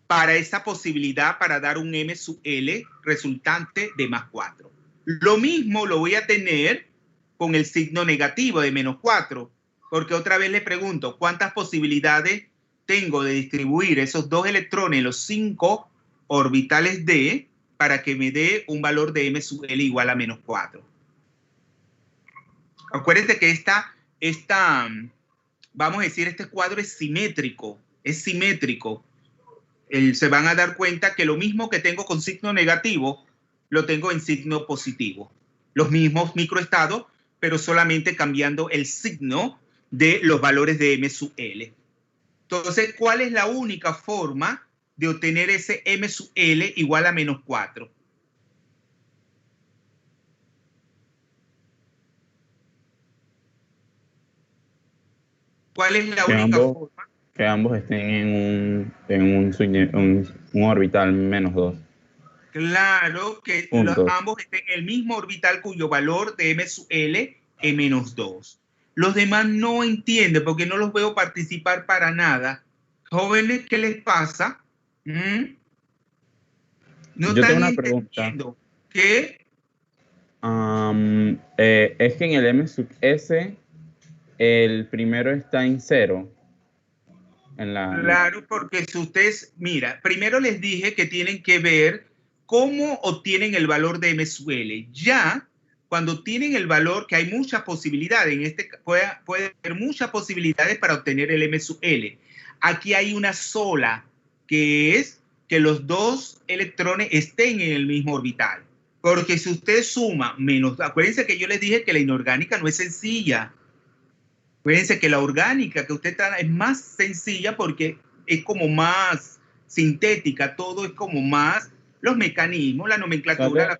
para esa posibilidad para dar un M sub L resultante de más 4. Lo mismo lo voy a tener con el signo negativo de menos 4, porque otra vez le pregunto, ¿cuántas posibilidades tengo de distribuir esos dos electrones en los 5 orbitales D para que me dé un valor de m sub L igual a menos 4. Acuérdense que vamos a decir, este cuadro es simétrico. Es simétrico. Se van a dar cuenta que lo mismo que tengo con signo negativo, lo tengo en signo positivo. Los mismos microestados, pero solamente cambiando el signo de los valores de m sub L. Entonces, ¿cuál es la única forma de obtener ese m sub L igual a menos 4? ¿Cuál es la única forma? Que ambos estén en un orbital menos 2. Claro, que ambos estén en el mismo orbital cuyo valor de m sub L es menos 2. Los demás no entienden porque no los veo participar para nada. Jóvenes, ¿qué les pasa? No yo están tengo una entendiendo. pregunta. ¿Qué? Es que en el m sub S el primero está en 0. Claro, porque si ustedes, mira, primero les dije que tienen que ver cómo obtienen el valor de m sub L. Ya cuando tienen el valor, que hay muchas posibilidades, puede haber muchas posibilidades para obtener el m sub L. Aquí hay una sola, que es que los dos electrones estén en el mismo orbital. Porque si usted suma menos, acuérdense que yo les dije que la inorgánica no es sencilla. Acuérdense que la orgánica que usted está es más sencilla porque es como más sintética, todo es como más los mecanismos, la nomenclatura,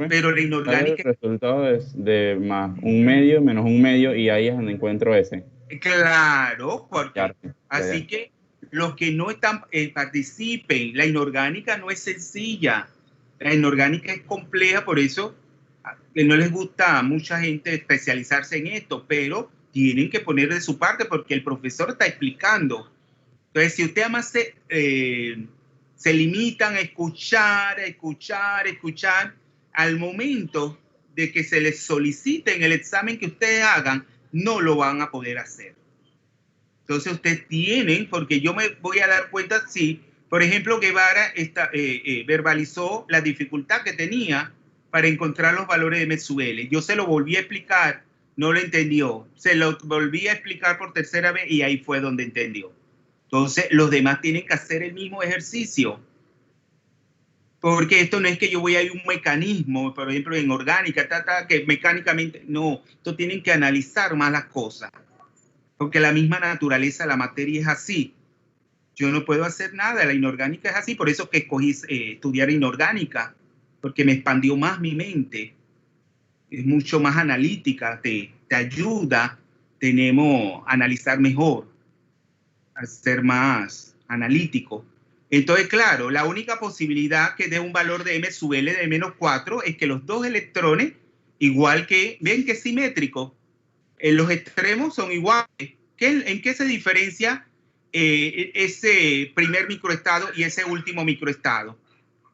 pero la inorgánica... El resultado es de más un medio menos un medio y ahí es donde encuentro ese. Claro, porque así que los que no están participen, la inorgánica no es sencilla, la inorgánica es compleja, por eso que no les gusta a mucha gente especializarse en esto, pero tienen que poner de su parte porque el profesor está explicando. Entonces, si ustedes además se limitan a escuchar, al momento de que se les solicite en el examen que ustedes hagan, no lo van a poder hacer. Entonces, ustedes tienen, porque yo me voy a dar cuenta, si, por ejemplo, Guevara verbalizó la dificultad que tenía para encontrar los valores de m sub L. Yo se lo volví a explicar, no lo entendió. Se lo volví a explicar por tercera vez y ahí fue donde entendió. Entonces, los demás tienen que hacer el mismo ejercicio. Porque esto no es que yo voy a ir a un mecanismo, por ejemplo, en orgánica, que mecánicamente, no. Esto tienen que analizar más las cosas. Porque la misma naturaleza de la materia es así. Yo no puedo hacer nada, la inorgánica es así. Por eso que escogí estudiar inorgánica, porque me expandió más mi mente. Es mucho más analítica, te ayuda, tenemos a analizar mejor, a ser más analítico. Entonces, claro, la única posibilidad que dé un valor de m sub L de menos 4 es que los dos electrones, igual que, ven que es simétrico, en los extremos son iguales. ¿En qué se diferencia ese primer microestado y ese último microestado?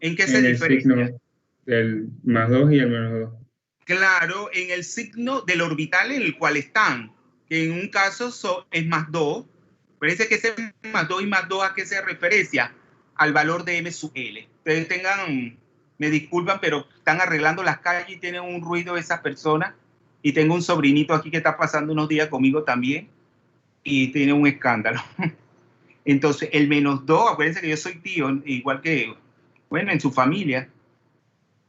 ¿En qué se diferencia? El signo del más 2 y el menos 2. Claro, en el signo del orbital en el cual están, que en un caso es más 2. Parece que ese más 2 y más 2 ¿a qué se referencia? Al valor de m sub L. Ustedes me disculpan, pero están arreglando las calles y tienen un ruido esas personas. Y tengo un sobrinito aquí que está pasando unos días conmigo también y tiene un escándalo. Entonces, el menos 2, acuérdense que yo soy tío, igual que, bueno, en su familia.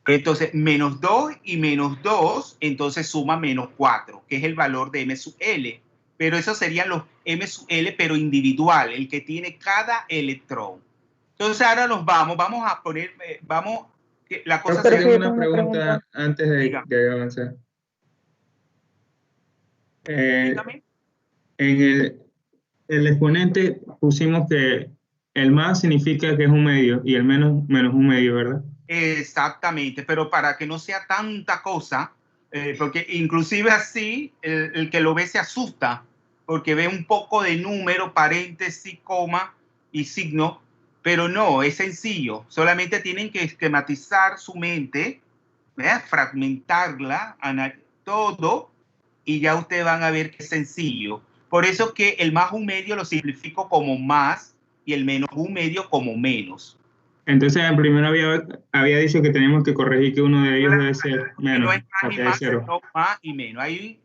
Entonces, menos 2 y menos 2, entonces suma menos 4, que es el valor de m sub L. Pero esos serían los m sub L, pero individual, el que tiene cada electrón. Entonces, ahora vamos a poner, la cosa sería... Tengo una pregunta antes de avanzar. En el exponente pusimos que el más significa que es un medio y el menos un medio, ¿verdad? Exactamente, pero para que no sea tanta cosa, porque inclusive así el que lo ve se asusta, porque ve un poco de número, paréntesis, coma y signo, pero no, es sencillo. Solamente tienen que esquematizar su mente, ¿verdad? Fragmentarla, todo, y ya ustedes van a ver que es sencillo. Por eso que el más un medio lo simplifico como más y el menos un medio como menos. Entonces, en primero había dicho que teníamos que corregir que uno de ellos debe ser menos, No es más para y que de más, cero. sino más y menos. Ahí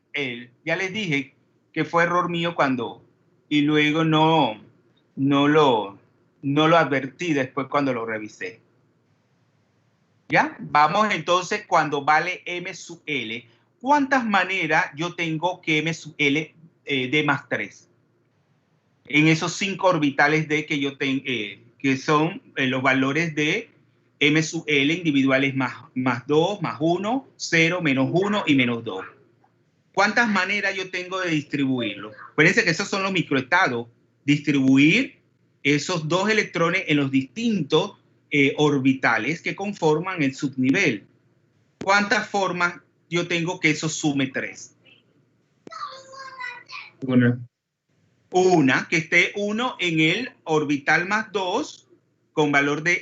ya les dije que fue error mío cuando, y luego no lo advertí después cuando lo revisé. ¿Ya? Vamos entonces cuando vale m sub l. ¿Cuántas maneras yo tengo que m sub l dé más 3? En esos 5 orbitales d que yo tengo, que son los valores de m sub l individuales más 2, más 1, 0, menos 1 y menos 2. ¿Cuántas maneras yo tengo de distribuirlo? Acuérdense que esos son los microestados. Distribuir esos dos electrones en los distintos orbitales que conforman el subnivel. ¿Cuántas formas yo tengo que eso sume 3? Una, que esté uno en el orbital más 2 con valor de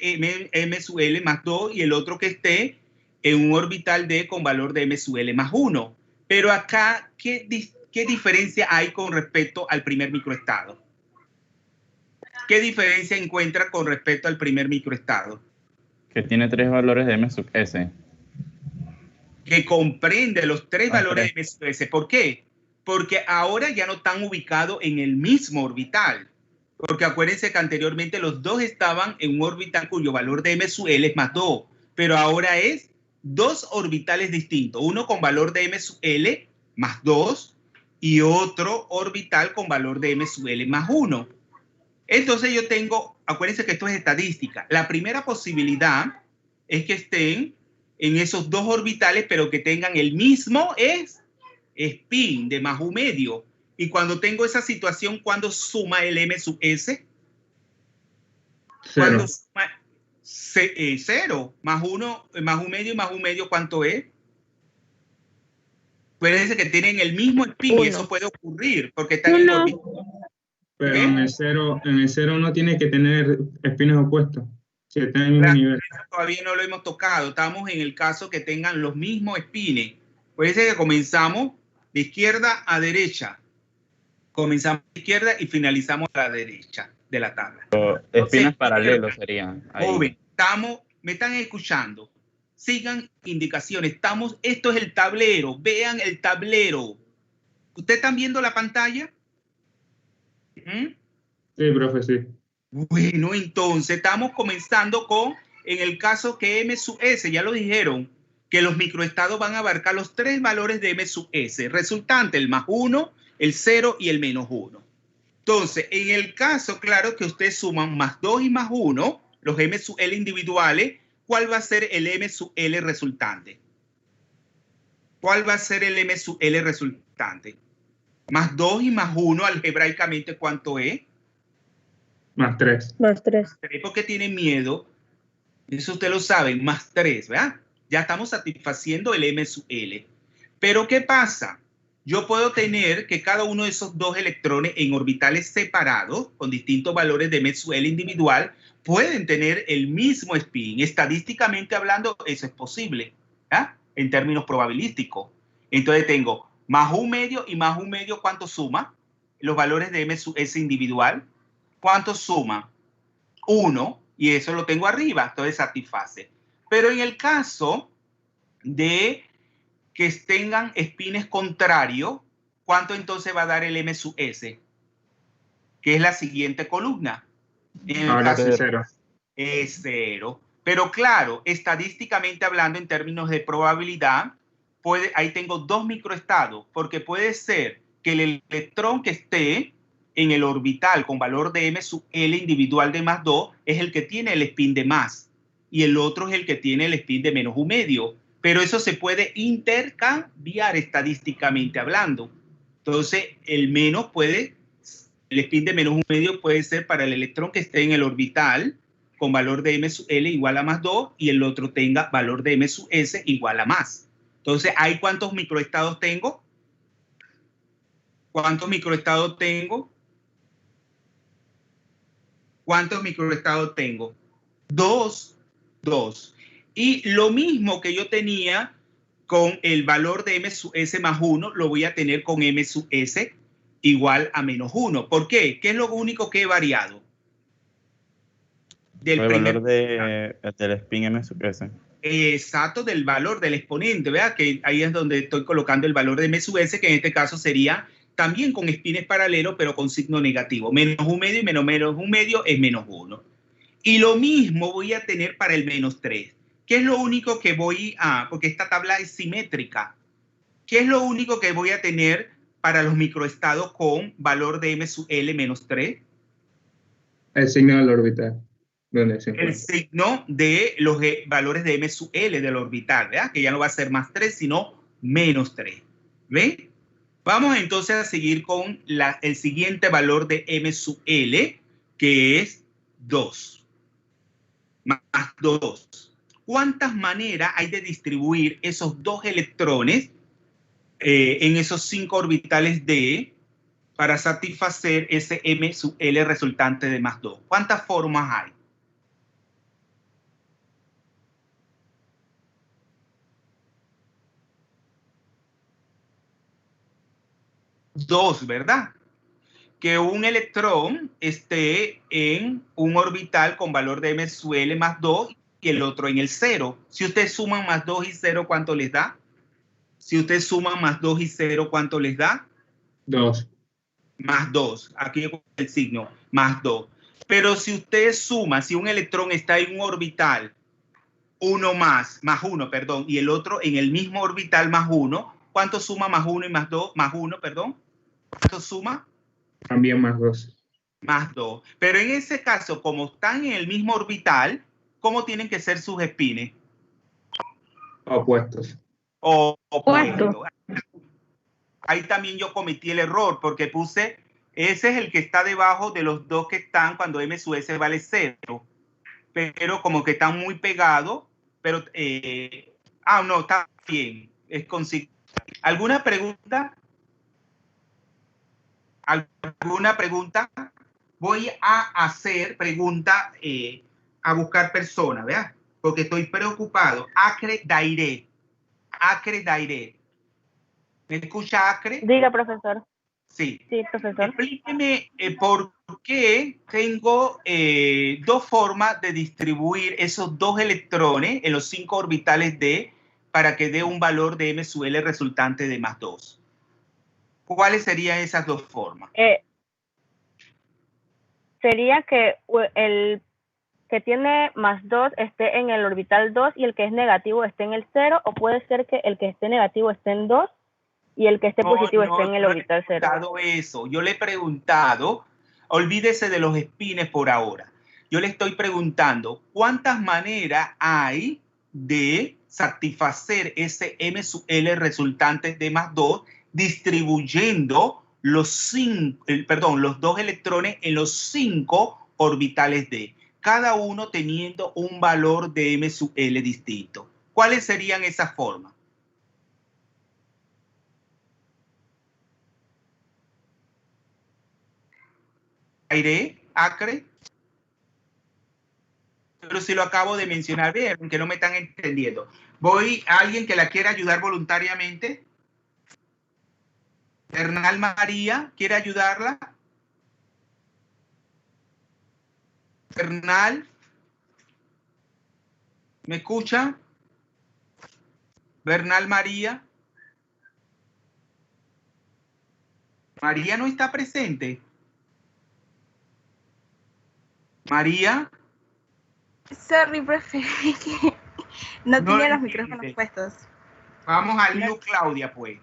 m sub l más 2 y el otro que esté en un orbital d con valor de m sub l más 1. Pero acá, ¿qué diferencia hay con respecto al primer microestado? ¿Qué diferencia encuentra con respecto al primer microestado? Que tiene 3 valores de m sub s. Que comprende los 3 valores de m sub s. ¿Por qué? Porque ahora ya no están ubicados en el mismo orbital. Porque acuérdense que anteriormente los dos estaban en un orbital cuyo valor de m sub l es más 2. Pero ahora es 2 orbitales distintos. Uno con valor de m sub l más 2 y otro orbital con valor de m sub l más 1. Entonces yo tengo, acuérdense que esto es estadística. La primera posibilidad es que estén en esos 2 orbitales, pero que tengan el mismo spin de más u medio. Y cuando tengo esa situación, ¿cuándo suma el m sub s? Cuando suma 0 más 1, más u medio y más u medio, ¿cuánto es? Acuérdense que tienen el mismo spin y eso puede ocurrir porque están en orbital. Pero en el cero no tiene que tener espines opuestos. Si está en el mismo nivel. Todavía no lo hemos tocado. Estamos en el caso que tengan los mismos espines. Puede ser que comenzamos de izquierda a derecha. Comenzamos de izquierda y finalizamos a la derecha de la tabla. Espines paralelos serían. Joven, me están escuchando. Sigan indicaciones. Esto es el tablero. Vean el tablero. ¿Ustedes están viendo la pantalla? Sí, profe, sí. Bueno, entonces estamos comenzando con, en el caso que m sub s, ya lo dijeron, que los microestados van a abarcar los 3 valores de m sub s, resultante el más 1, el 0 y el menos 1. Entonces, en el caso, claro, que ustedes suman más 2 y más 1, los m sub l individuales, ¿cuál va a ser el m sub l resultante? ¿Cuál va a ser el m sub l resultante? Más 2 y más 1, algebraicamente, ¿cuánto es? Más 3. Más 3. Porque tienen miedo, eso ustedes lo saben, más 3, ¿verdad? Ya estamos satisfaciendo el m sub l. Pero ¿qué pasa? Yo puedo tener que cada uno de esos 2 electrones en orbitales separados, con distintos valores de m sub l individual, pueden tener el mismo spin. Estadísticamente hablando, eso es posible, ¿verdad? En términos probabilísticos. Entonces tengo más un medio y más un medio, ¿cuánto suma? Los valores de m sub s individual. ¿Cuánto suma? 1, y eso lo tengo arriba, entonces satisface. Pero en el caso de que tengan espines contrarios, ¿cuánto entonces va a dar el m sub s? Que es la siguiente columna. En el Ahora caso es 0. Es 0. Pero claro, estadísticamente hablando en términos de probabilidad, ahí tengo 2 microestados, porque puede ser que el electrón que esté en el orbital con valor de m sub l individual de más 2 es el que tiene el spin de más y el otro es el que tiene el spin de menos u medio. Pero eso se puede intercambiar estadísticamente hablando. Entonces, el spin de menos u medio puede ser para el electrón que esté en el orbital con valor de m sub l igual a más 2 y el otro tenga valor de m sub s igual a más. Entonces, ¿hay cuántos microestados tengo? ¿Cuántos microestados tengo? ¿Cuántos microestados tengo? 2. Y lo mismo que yo tenía con el valor de m sub s más 1, lo voy a tener con m sub s igual a menos 1. ¿Por qué? ¿Qué es lo único que he variado? del El primer valor del spin M sub S. exacto, del valor del exponente, ¿verdad? Que ahí es donde estoy colocando el valor de M sub S, que en este caso sería también con espines paralelos, pero con signo negativo. Menos un medio y menos un medio es menos 1. Y lo mismo voy a tener para el menos 3. ¿Qué es lo único que voy a, porque esta tabla es simétrica, qué es lo único que voy a tener para los microestados con valor de M sub L menos 3? El signo del orbital. ¿Dónde se El encuentra? signo de los valores de M sub L del orbital, ¿verdad? Que ya no va a ser más 3, sino menos 3. ¿Ven? Vamos entonces a seguir con el siguiente valor de M sub L, que es 2. Más 2. ¿Cuántas maneras hay de distribuir esos 2 electrones en esos 5 orbitales D para satisfacer ese M sub L resultante de más 2? ¿Cuántas formas hay? Dos, ¿verdad? Que un electrón esté en un orbital con valor de M sub L más 2 y el otro en el 0. Si ustedes suman más 2 y 0, ¿cuánto les da? Si ustedes suman más 2 y 0, ¿cuánto les da? 2. Más 2. Aquí yo pongo el signo, más 2. Pero si ustedes suman, si un electrón está en un orbital, más 1, perdón, y el otro en el mismo orbital más 1, ¿cuánto suma más 1 y más 2? Más 1, perdón. ¿Cuánto suma? También más 2. Más 2. Pero en ese caso, como están en el mismo orbital, ¿cómo tienen que ser sus espines? Opuestos. Opuestos. Ahí también yo cometí el error porque puse, ese es el que está debajo de los dos que están cuando M sub S vale 0. Pero como que están muy pegados, pero, no, está bien. Es consigo. ¿Alguna pregunta? ¿Alguna pregunta? Voy a hacer pregunta, a buscar personas, ¿verdad? Porque estoy preocupado. Acre Dairé. Acre Dairé. ¿Me escucha, Acre? Diga, profesor. Sí. Sí, profesor. Explíqueme por qué tengo 2 formas de distribuir esos 2 electrones en los 5 orbitales D para que dé un valor de M sub L resultante de más 2. ¿Cuáles serían esas 2 formas? Sería que el que tiene más 2 esté en el orbital 2 y el que es negativo esté en el 0, o puede ser que el que esté negativo esté en 2 y el que esté positivo esté en el orbital 0. Eso. Yo le he preguntado, olvídese de los espines por ahora. Yo le estoy preguntando cuántas maneras hay de satisfacer ese M sub L resultante de más 2 distribuyendo los 2 electrones en los 5 orbitales D, cada uno teniendo un valor de M sub L distinto. ¿Cuáles serían esas formas? Aire, Acre. Pero si lo acabo de mencionar bien, que no me están entendiendo. ¿Voy a alguien que la quiera ayudar voluntariamente? Bernal María, ¿quiere ayudarla? Bernal, ¿me escucha? Bernal María. María no está presente. María. Sorry, profe, que no tenía los micrófonos puestos. Vamos al Luz Claudia, pues.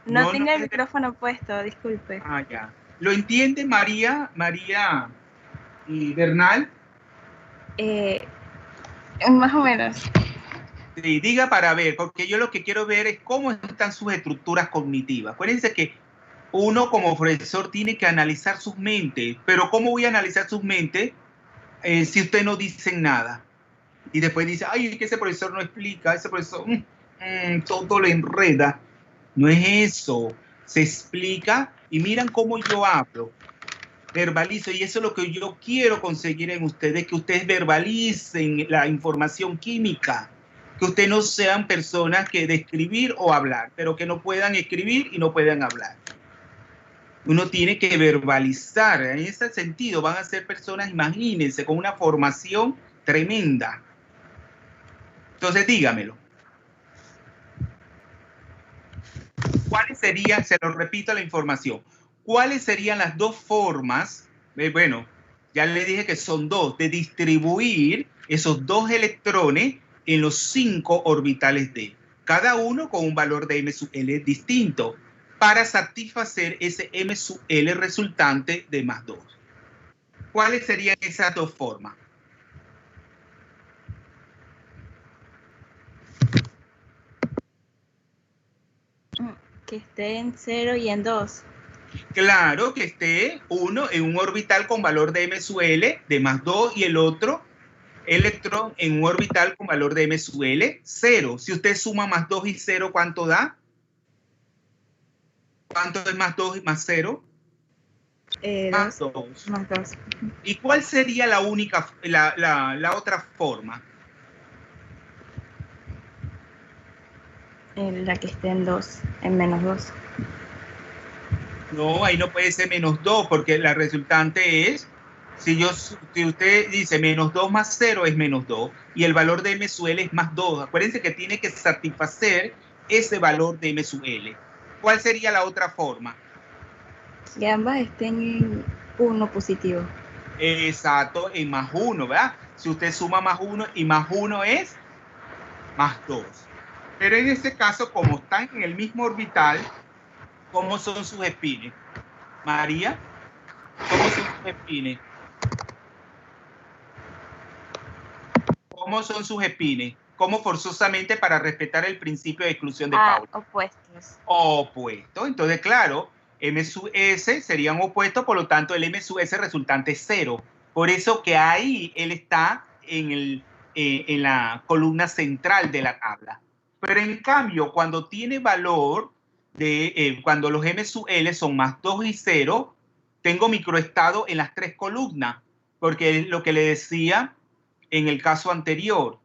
No tenía el micrófono puesto, disculpe. Ah, ya. ¿Lo entiende María y Bernal? Más o menos. Sí, diga para ver, porque yo lo que quiero ver es cómo están sus estructuras cognitivas. Acuérdense que uno como profesor tiene que analizar sus mentes, pero ¿cómo voy a analizar sus mentes si usted no dice nada? Y después dice, ay, es que ese profesor no explica, ese profesor todo le enreda. No es eso, se explica y miran cómo yo hablo, verbalizo, y eso es lo que yo quiero conseguir en ustedes, que ustedes verbalicen la información química, que ustedes no sean personas que de escribir o hablar, pero que no puedan escribir y no puedan hablar. Uno tiene que verbalizar. En ese sentido, van a ser personas, imagínense, con una formación tremenda. Entonces, dígamelo. ¿Cuáles serían, se lo repito la información, cuáles serían las dos formas, bueno, ya le dije que son dos, de distribuir esos dos electrones en los 5 orbitales D, cada uno con un valor de m sub L distinto, para satisfacer ese m sub L resultante de más 2? ¿Cuáles serían esas dos formas? Que esté en 0 y en 2. Claro, que esté uno en un orbital con valor de m sub L de más 2 y el otro electrón en un orbital con valor de m sub L 0. Si usted suma más 2 y 0, ¿cuánto da? ¿Cuánto es más 2 y más 0? Más 2. Más 2. ¿Y cuál sería la única, la otra forma? La que esté en 2, en menos 2. No, ahí no puede ser menos 2 porque la resultante es, si usted dice menos 2 más 0 es menos 2 y el valor de m sub L es más 2. Acuérdense que tiene que satisfacer ese valor de m sub L. ¿Cuál sería la otra forma? Que ambas estén en 1 positivo. Exacto, en más 1, ¿verdad? Si usted suma más 1 y más 1 es más 2. Pero en este caso, como están en el mismo orbital, ¿cómo son sus espines? María, ¿cómo son sus espines? ¿Cómo son sus espines? ¿Cómo forzosamente para respetar el principio de exclusión de Pauli? Opuestos. Opuestos. Entonces, claro, m sub s serían opuestos, por lo tanto, el m sub s resultante es 0. Por eso que ahí él está en la columna central de la tabla. Pero en cambio, cuando tiene valor de, cuando los m sub L son más 2 y 0, tengo microestado en las 3 columnas, porque es lo que le decía en el caso anterior.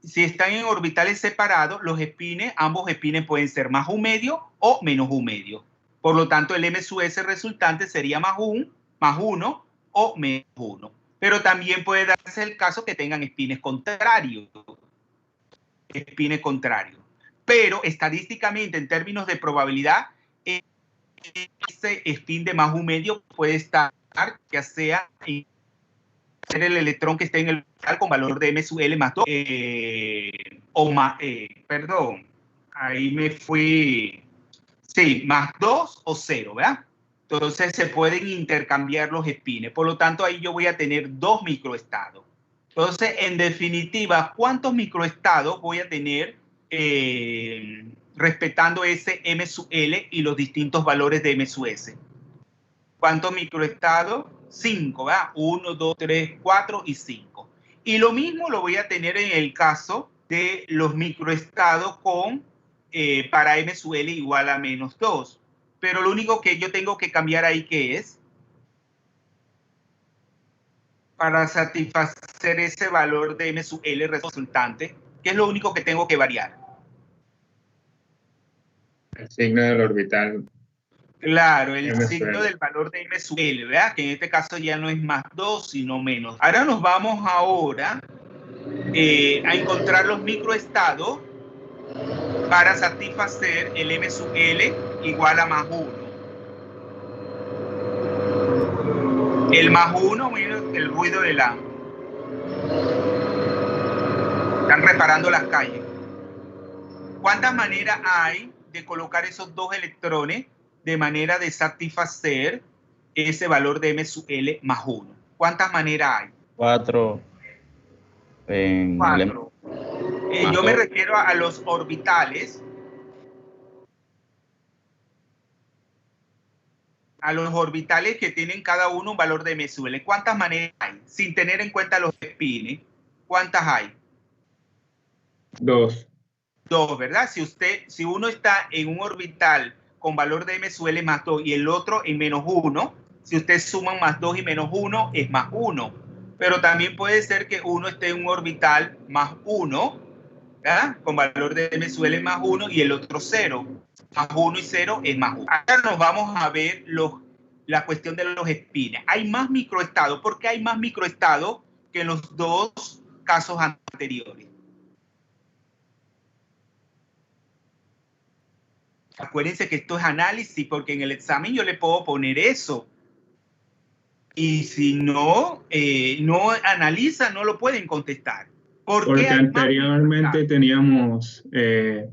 Si están en orbitales separados, los espines, ambos espines pueden ser más un medio o menos un medio. Por lo tanto, el m sub s resultante sería más 1 o menos 1. Pero también puede darse el caso que tengan espines contrarios. Pero estadísticamente, en términos de probabilidad, ese espín de más un medio puede estar, ya sea en el electrón que esté en el orbital con valor de m sub L más 2, perdón, ahí me fui, sí, más 2 o 0, ¿verdad? Entonces se pueden intercambiar los espines, por lo tanto ahí yo voy a tener 2 microestados. Entonces, en definitiva, ¿cuántos microestados voy a tener respetando ese m sub L y los distintos valores de m sub s? ¿Cuántos microestados? 5, ¿verdad? 1, 2, 3, 4 y 5. Y lo mismo lo voy a tener en el caso de los microestados con, para m sub L igual a menos 2. Pero lo único que yo tengo que cambiar ahí, ¿qué es? Para satisfacer ese valor de m sub L resultante, ¿qué es lo único que tengo que variar? El signo del orbital. Claro, el signo del valor de m sub L, ¿verdad? Que en este caso ya no es más 2, sino menos. Ahora nos vamos ahora a encontrar los microestados para satisfacer el m sub L igual a más 1. El más 1, miren el ruido de la... Están reparando las calles. ¿Cuántas maneras hay de colocar esos dos electrones de manera de satisfacer ese valor de m sub L más 1? ¿Cuántas maneras hay? 4. 4. Yo me refiero a los orbitales. A los orbitales que tienen cada uno un valor de m sub L. ¿Cuántas maneras hay? Sin tener en cuenta los espines. ¿Cuántas hay? 2. 2, ¿verdad? Si uno está en un orbital con valor de m sub L más 2 y el otro en menos 1, si ustedes suman más 2 y menos 1, es más 1. Pero también puede ser que uno esté en un orbital más 1, ¿verdad? Con valor de m sub L más 1 y el otro 0. Más 1 y 0 es más 1. Ahora nos vamos a ver los la cuestión de los espines. Hay más microestados. ¿Por qué hay más microestados que en los dos casos anteriores? Acuérdense que esto es análisis, porque en el examen yo le puedo poner eso. Y si no, no analiza, no lo pueden contestar. Porque anteriormente teníamos en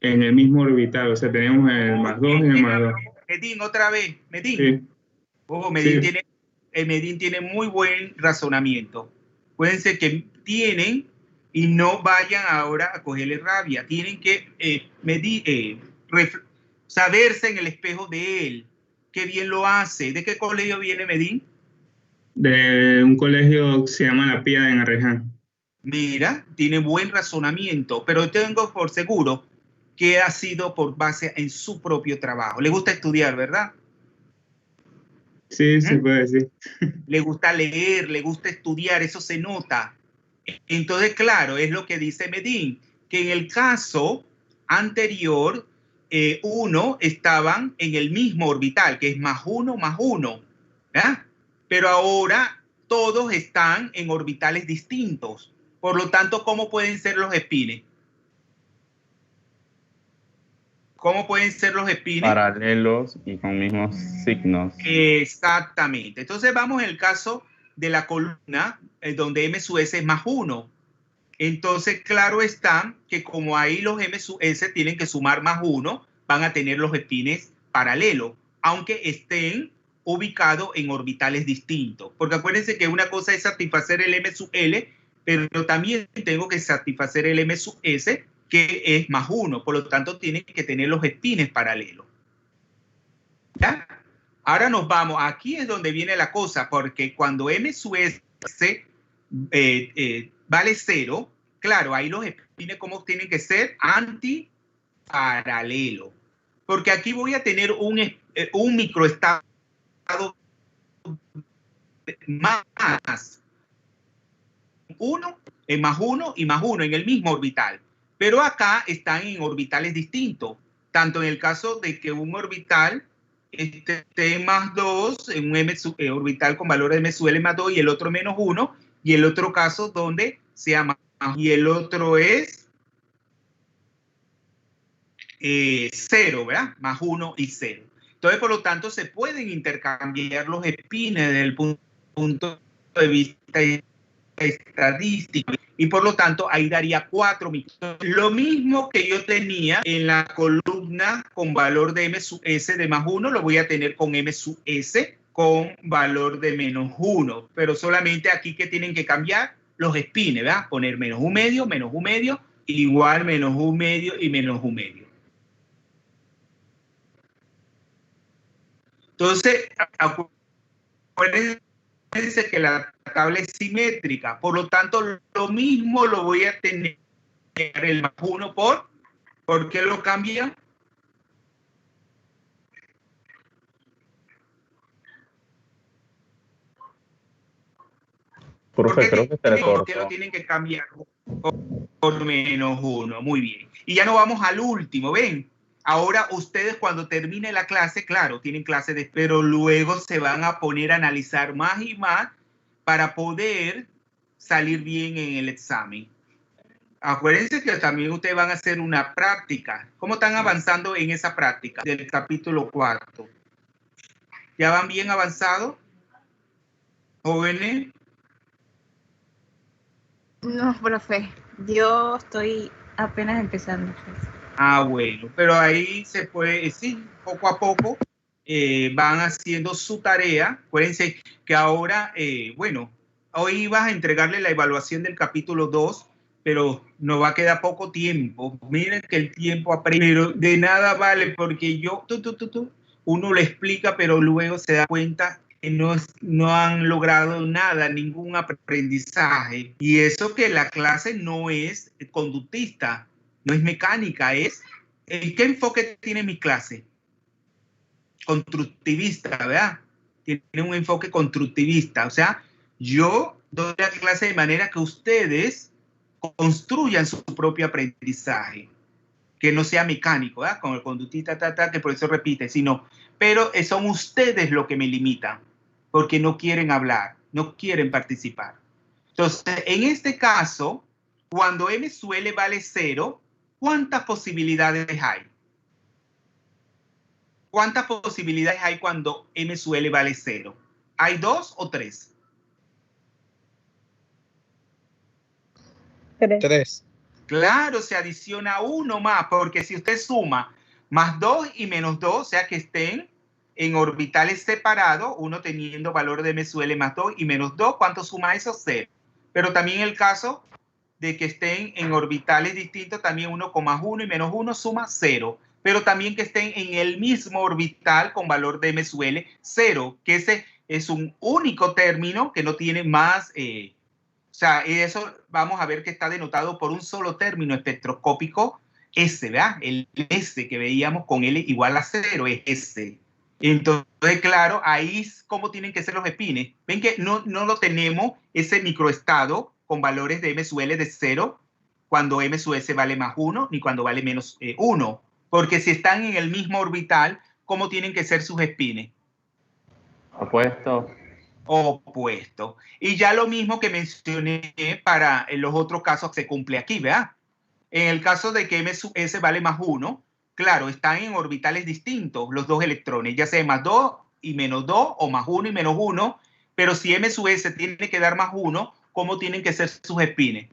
el mismo orbital, o sea, teníamos el más 2 y el más 2. Medin, otra vez, Medin. Sí. Ojo, Medin, Sí. Medin tiene muy buen razonamiento. Acuérdense que tienen, y no vayan ahora a cogerle rabia, tienen que saberse en el espejo de él. Qué bien lo hace. ¿De qué colegio viene Medin? De un colegio que se llama La Pía en Arreján. Mira, tiene buen razonamiento, pero tengo por seguro que ha sido por base en su propio trabajo. Le gusta estudiar, ¿verdad? Sí, se puede decir. Le gusta leer, le gusta estudiar, eso se nota. Entonces, claro, es lo que dice Medin, que en el caso anterior, uno estaban en el mismo orbital, que es más uno, ¿verdad? Pero ahora todos están en orbitales distintos. Por lo tanto, ¿cómo pueden ser los espines? ¿Cómo pueden ser los espines? Paralelos y con mismos signos. Exactamente. Entonces vamos en el caso de la columna, donde M sub S es más 1. Entonces, claro está que como ahí los M sub S tienen que sumar más 1, van a tener los espines paralelos, aunque estén ubicados en orbitales distintos. Porque acuérdense que una cosa es satisfacer el M sub L, pero también tengo que satisfacer el M sub S, que es más 1. Por lo tanto, tienen que tener los espines paralelos. ¿Ya? Ahora nos vamos. Aquí es donde viene la cosa, porque cuando M sub S vale 0, claro, ahí los espines, ¿cómo tienen que ser? Antiparalelo. Porque aquí voy a tener un microestado más 1, más 1 y más 1 en el mismo orbital. Pero acá están en orbitales distintos. Tanto en el caso de que un orbital esté en más 2, en un orbital con valor de M sub L más 2 y el otro menos 1, y el otro caso donde sea más, y el otro es 0, ¿verdad? Más 1 y 0. Entonces, por lo tanto, se pueden intercambiar los espines desde el punto de vista estadístico, y por lo tanto ahí daría 4 microestados. Lo mismo que yo tenía en la columna con valor de M sub S de más 1, lo voy a tener con M sub S con valor de menos 1, pero solamente aquí que tienen que cambiar los espines, ¿verdad? Poner menos 1 medio, igual menos 1 medio y menos 1 medio. Entonces, acuérdense que la tabla es simétrica, por lo tanto lo mismo lo voy a tener el más 1 ¿por qué lo cambia? Profe, creo que se le ¿Por qué lo cortó. tienen que cambiar por menos 1? Muy bien. Y ya nos vamos al último, ¿ven? Ahora ustedes cuando termine la clase, claro, tienen clase pero luego se van a poner a analizar más y más para poder salir bien en el examen. Acuérdense que también ustedes van a hacer una práctica. ¿Cómo están avanzando en esa práctica del capítulo 4? ¿Ya van bien avanzados, jóvenes? No, profe, yo estoy apenas empezando. Ah, bueno, pero ahí se puede, sí, poco a poco van haciendo su tarea. Acuérdense que ahora, bueno, hoy vas a entregarle la evaluación del capítulo 2, pero nos va a quedar poco tiempo. Miren que el tiempo apremia, pero de nada vale porque uno le explica, pero luego se da cuenta que no han logrado nada, ningún aprendizaje. Y eso que la clase no es conductista, no es mecánica, es ¿en qué enfoque tiene mi clase? Constructivista, ¿verdad? Tiene un enfoque constructivista, o sea, yo doy la clase de manera que ustedes construyan su propio aprendizaje. que no sea mecánico, ¿verdad? Con el conductista, que por eso repite, sino, pero son ustedes los que me limitan, porque no quieren hablar, no quieren participar. Entonces, en este caso, cuando M sub L vale 0, ¿cuántas posibilidades hay? ¿Cuántas posibilidades hay cuando M sub L vale 0? ¿Hay 2 o 3? 3. 3. Claro, se adiciona uno más, porque si usted suma más 2 y menos 2, o sea que estén en orbitales separados, uno teniendo valor de M sub L más 2 y menos 2, ¿cuánto suma eso? 0. Pero también el caso de que estén en orbitales distintos, también uno con más 1 y menos 1 suma 0. Pero también que estén en el mismo orbital con valor de M sub L 0, que ese es un único término que no tiene más... o sea, eso vamos a ver que está denotado por un solo término espectroscópico, S, ¿verdad? El S que veíamos con L igual a 0 es S. Entonces, claro, ahí cómo tienen que ser los espines. Ven que no lo tenemos, ese microestado con valores de M sub L de 0, cuando M sub S vale más 1, ni cuando vale menos 1. Porque si están en el mismo orbital, ¿cómo tienen que ser sus espines? Opuesto. Opuesto. Y ya lo mismo que mencioné para los otros casos se cumple aquí, ¿verdad? En el caso de que M sub S vale más 1, claro, están en orbitales distintos los dos electrones, ya sea más 2 y menos 2 o más 1 y menos 1, pero si M sub S tiene que dar más 1, ¿cómo tienen que ser sus espines?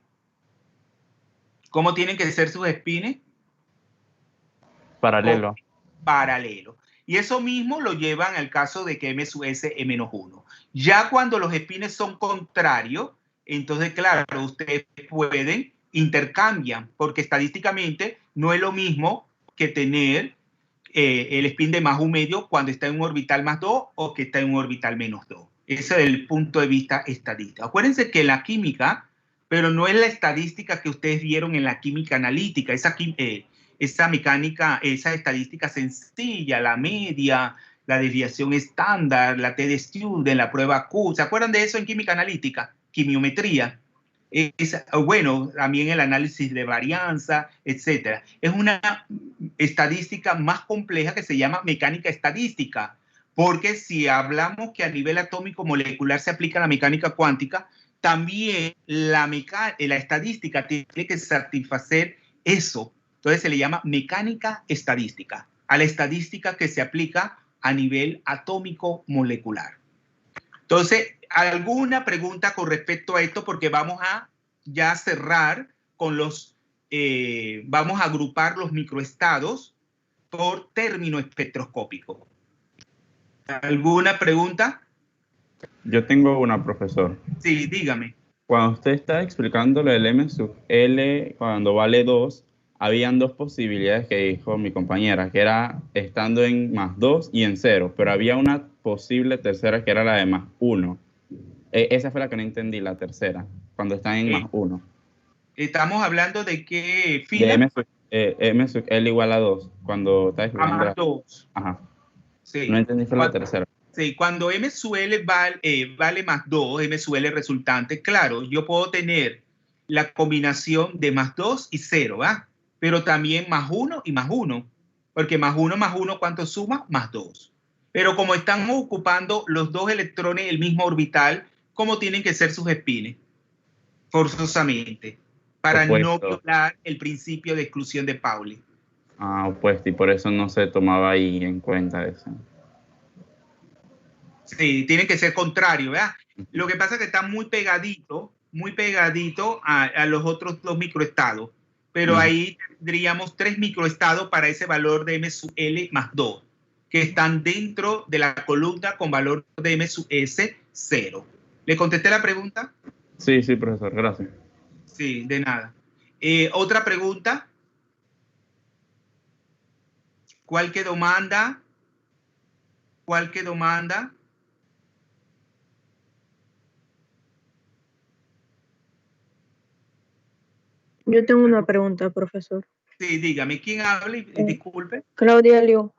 ¿Cómo tienen que ser sus espines? Paralelo. Paralelo. Y eso mismo lo llevan al caso de que M sub S es menos 1. Ya cuando los espines son contrarios, entonces, claro, ustedes pueden intercambian, porque estadísticamente no es lo mismo que tener el spin de más 1 medio cuando está en un orbital más 2 o que está en un orbital menos 2. Ese es el punto de vista estadístico. Acuérdense que la química, pero no es la estadística que ustedes vieron en la química analítica, esa mecánica, esa estadística sencilla, la media, la desviación estándar, la T de Student, la prueba Q. ¿Se acuerdan de eso en química analítica? Quimiometría. Bueno, también el análisis de varianza, etcétera. Es una estadística más compleja que se llama mecánica estadística, porque si hablamos que a nivel atómico molecular se aplica la mecánica cuántica, también la estadística tiene que satisfacer eso. Entonces se le llama mecánica estadística, a la estadística que se aplica a nivel atómico molecular. Entonces, ¿alguna pregunta con respecto a esto? Porque vamos a ya cerrar con vamos a agrupar los microestados por término espectroscópico. ¿Alguna pregunta? Yo tengo una, profesor. Sí, dígame. Cuando usted está explicando lo del M sub L, cuando vale 2, habían dos posibilidades que dijo mi compañera, que era estando en más 2 y en 0, pero había una posible tercera que era la de más 1. Esa fue la que no entendí, la tercera, cuando están en más 1. Estamos hablando de qué fila. De M sub L igual a 2, cuando está explicando. A más 2. Ajá. Sí. No entendí, fue la tercera. Sí, cuando M sub L vale más 2, M sub L resultante, claro, yo puedo tener la combinación de más 2 y 0, ¿va? Pero también más 1 y más 1, porque más 1, ¿cuánto suma? Más 2. Pero como están ocupando los dos electrones el mismo orbital, ¿cómo tienen que ser sus espines? Forzosamente, para no violar el principio de exclusión de Pauli. Ah, opuesto, y por eso no se tomaba ahí en cuenta eso. Sí, tienen que ser contrarios, ¿verdad? Lo que pasa es que está muy pegadito a los otros dos microestados. Pero ahí tendríamos 3 microestados para ese valor de M sub L más 2, que están dentro de la columna con valor de M sub S 0. ¿Le contesté la pregunta? Sí, profesor, gracias. Sí, de nada. ¿Otra pregunta? ¿Cuál quedó manda? ¿Cuál quedó manda? Yo tengo una pregunta, profesor. Sí, dígame, ¿quién habla? Disculpe. Claudia Liu.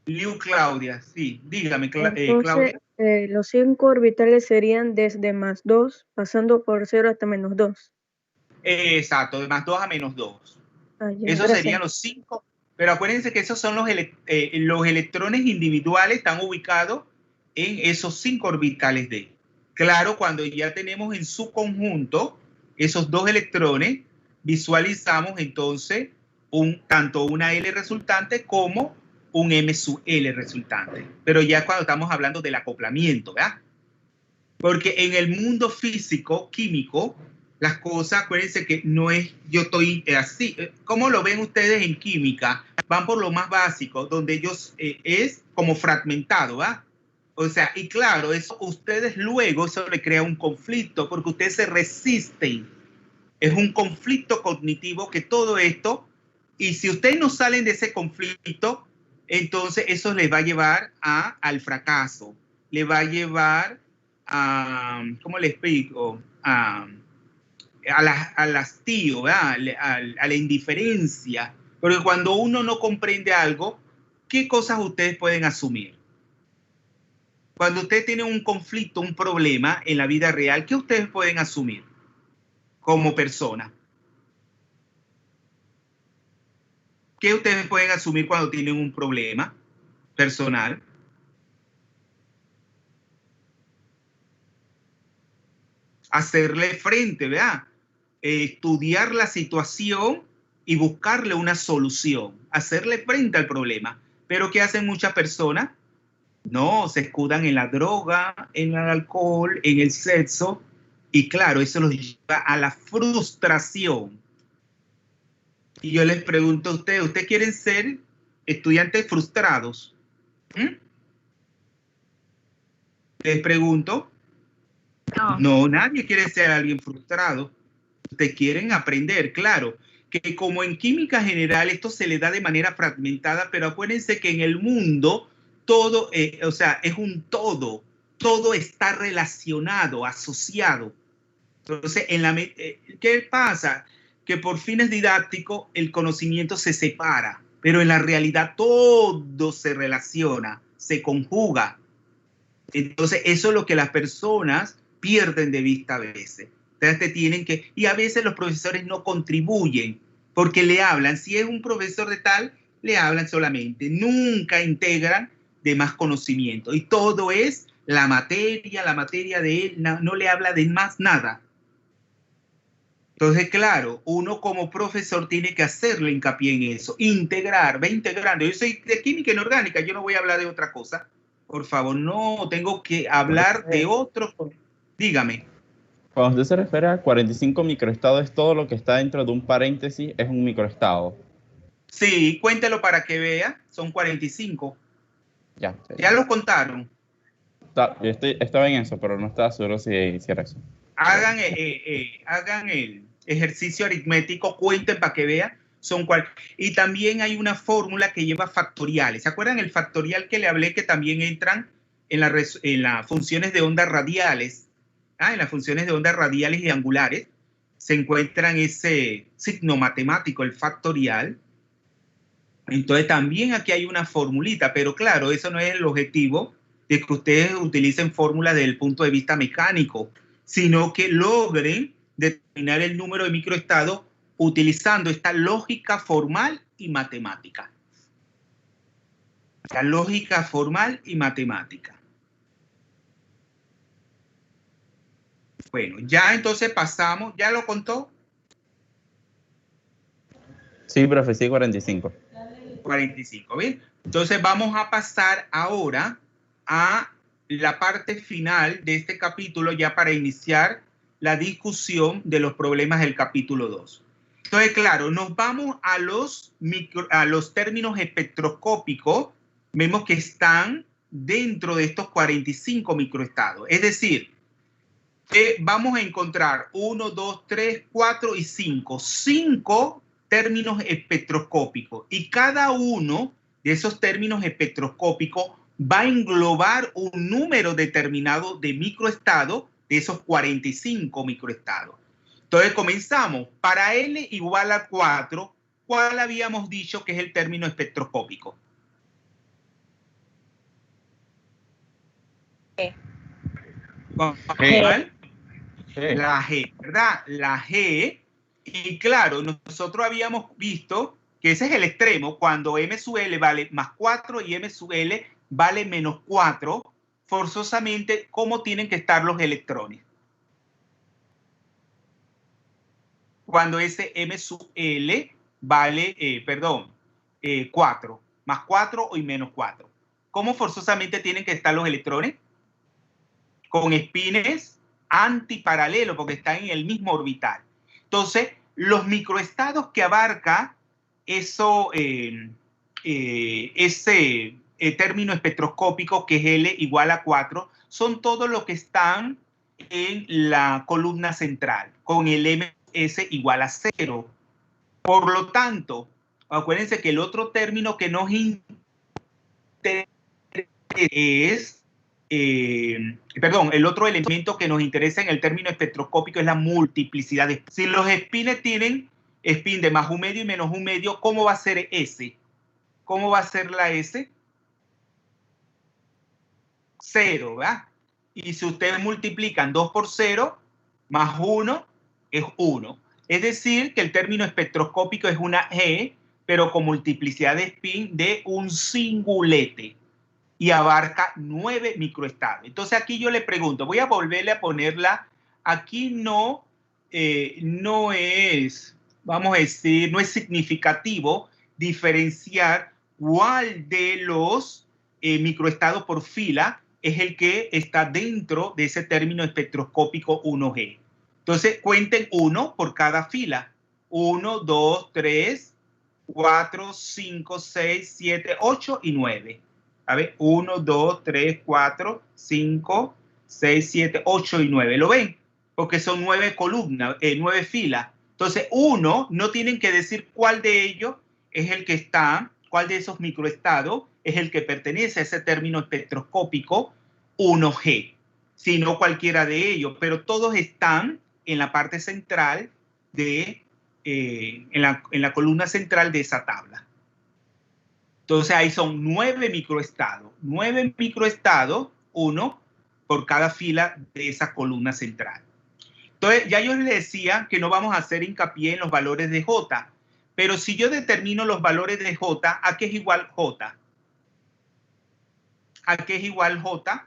Liu Claudia, sí, dígame, Entonces, Claudia. los 5 orbitales serían desde más 2, pasando por 0 hasta menos 2. Exacto, de más 2 a menos 2. Ya, Esos gracias. serían los 5. Pero acuérdense que esos son los electrones individuales, están ubicados en esos 5 orbitales D. Claro, cuando ya tenemos en su conjunto esos 2 electrones, visualizamos entonces tanto una L resultante como un M sub L resultante. Pero ya cuando estamos hablando del acoplamiento, ¿verdad? Porque en el mundo físico, químico, las cosas, acuérdense que no es yo estoy así. ¿Cómo lo ven ustedes en química? Van por lo más básico, donde ellos es como fragmentado, ¿va? O sea, y claro, eso ustedes luego, eso le crea un conflicto, porque ustedes se resisten. Es un conflicto cognitivo que todo esto, y si ustedes no salen de ese conflicto, entonces eso les va a llevar al fracaso, le va a llevar a, ¿cómo le explico? Al hastío, ¿verdad? A la indiferencia. Porque cuando uno no comprende algo, ¿qué cosas ustedes pueden asumir? Cuando ustedes tienen un conflicto, un problema en la vida real, ¿qué ustedes pueden asumir como persona? ¿Qué ustedes pueden asumir cuando tienen un problema personal? Hacerle frente, ¿verdad? Estudiar la situación y buscarle una solución, hacerle frente al problema. Pero ¿qué hacen muchas personas? No, se escudan en la droga, en el alcohol, en el sexo, y claro, eso los lleva a la frustración. Y yo les pregunto a ustedes, ¿ustedes quieren ser estudiantes frustrados? Les pregunto. No, nadie quiere ser alguien frustrado. Ustedes quieren aprender, claro, que como en química general esto se le da de manera fragmentada, pero acuérdense que en el mundo todo, o sea, es un todo está relacionado, asociado. Entonces, ¿qué pasa? Que por fines didácticos el conocimiento se separa, pero en la realidad todo se relaciona, se conjuga. Entonces, eso es lo que las personas pierden de vista a veces. Entonces, y a veces los profesores no contribuyen porque le hablan, si es un profesor de tal, le hablan solamente, nunca integran de más conocimiento. Y todo es la materia de él, no le habla de más nada. Entonces, claro, uno como profesor tiene que hacerle hincapié en eso, integrar, va integrando. Yo soy de química inorgánica, yo no voy a hablar de otra cosa. Por favor, no, tengo que hablar de otros. Dígame. Cuando usted se refiere a 45 microestados, es todo lo que está dentro de un paréntesis, es un microestado. Sí, cuéntelo para que vea, son 45. Ya. Ya lo contaron. Yo estaba en eso, pero no estaba seguro si era eso. Hagan el ejercicio aritmético, cuenten para que vean. Y también hay una fórmula que lleva factoriales. ¿Se acuerdan el factorial que le hablé que también entran en las funciones de ondas radiales? En las funciones de ondas radiales y angulares se encuentran ese signo matemático, el factorial. Entonces también aquí hay una formulita, pero claro, eso no es el objetivo de que ustedes utilicen fórmulas desde el punto de vista mecánico, sino que logren determinar el número de microestados utilizando esta lógica formal y matemática. La lógica formal y matemática. Bueno, ya entonces pasamos, ¿ya lo contó? Sí, profe, sí, 45. 45, ¿bien? Entonces vamos a pasar ahora a la parte final de este capítulo ya para iniciar la discusión de los problemas del capítulo 2. Entonces, claro, nos vamos a los términos espectroscópicos, vemos que están dentro de estos 45 microestados. Es decir, vamos a encontrar 1, 2, 3, 4 y 5. 5 términos espectroscópicos. Y cada uno de esos términos espectroscópicos va a englobar un número determinado de microestados de esos 45 microestados. Entonces comenzamos. Para L igual a 4, ¿cuál habíamos dicho que es el término espectroscópico? ¿Cuál? La G, ¿verdad? La G Y claro, nosotros habíamos visto que ese es el extremo, cuando m sub L vale más 4 y m sub L vale menos 4, forzosamente, ¿cómo tienen que estar los electrones? Cuando ese m sub L vale, 4, más 4 y menos 4. ¿Cómo forzosamente tienen que estar los electrones? Con espines antiparalelos, porque están en el mismo orbital. Entonces, los microestados que abarca ese término espectroscópico, que es L igual a 4, son todos los que están en la columna central, con el MS igual a 0. Por lo tanto, acuérdense que el otro término que nos interesa es, el otro elemento que nos interesa en el término espectroscópico es la multiplicidad de spin. Si los espines tienen spin de más un medio y menos un medio, ¿cómo va a ser S? ¿Cómo va a ser la S? 0, ¿verdad? Y si ustedes multiplican 2 por 0, más 1 es 1. Es decir, que el término espectroscópico es una E, pero con multiplicidad de spin de un singulete. Y abarca 9 microestados. Entonces aquí yo le pregunto, voy a volverle a ponerla, aquí no es, vamos a decir, no es significativo diferenciar cuál de los microestados por fila es el que está dentro de ese término espectroscópico 1G. Entonces cuenten 1 por cada fila. 1, 2, 3, 4, 5, 6, 7, 8 y 9. A ver, 1, 2, 3, 4, 5, 6, 7, 8 y 9. ¿Lo ven? Porque son 9 columnas, 9 filas. Entonces, 1, no tienen que decir cuál de ellos es el que está, cuál de esos microestados es el que pertenece a ese término espectroscópico 1G, sino cualquiera de ellos. Pero todos están en la parte central en la columna central de esa tabla. Entonces ahí son 9 microestados. 9 microestados, 1 por cada fila de esa columna central. Entonces ya yo les decía que no vamos a hacer hincapié en los valores de J. Pero si yo determino los valores de J, ¿a qué es igual J? ¿A qué es igual J?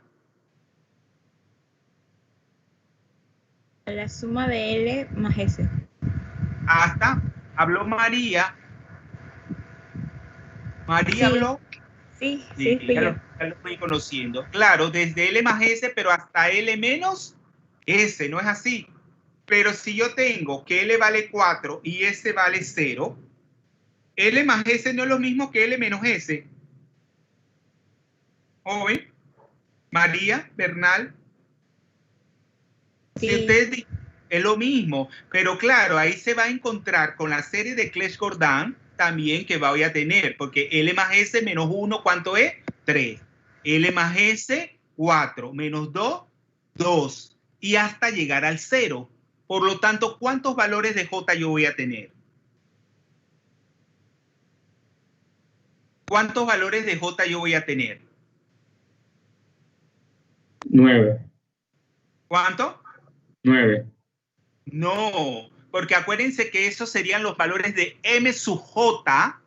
A la suma de L más S. Hasta habló María. María Sí. habló. Sí, Sí, fui ya yo. lo estoy conociendo. Claro, desde L más S, pero hasta L menos S, ¿no es así? Pero si yo tengo que L vale 4 y S vale 0, L más S no es lo mismo que L menos S. Joven, María, Bernal. Sí. Si ustedes dicen, es lo mismo, pero claro, ahí se va a encontrar con la serie de Clebsch-Gordan también que voy a tener, porque L más S menos 1, ¿cuánto es? 3. L más S, 4, menos 2, 2, y hasta llegar al 0. Por lo tanto, ¿cuántos valores de J yo voy a tener? ¿Cuántos valores de J yo voy a tener? 9. ¿Cuánto? 9. No, porque acuérdense que esos serían los valores de M sub J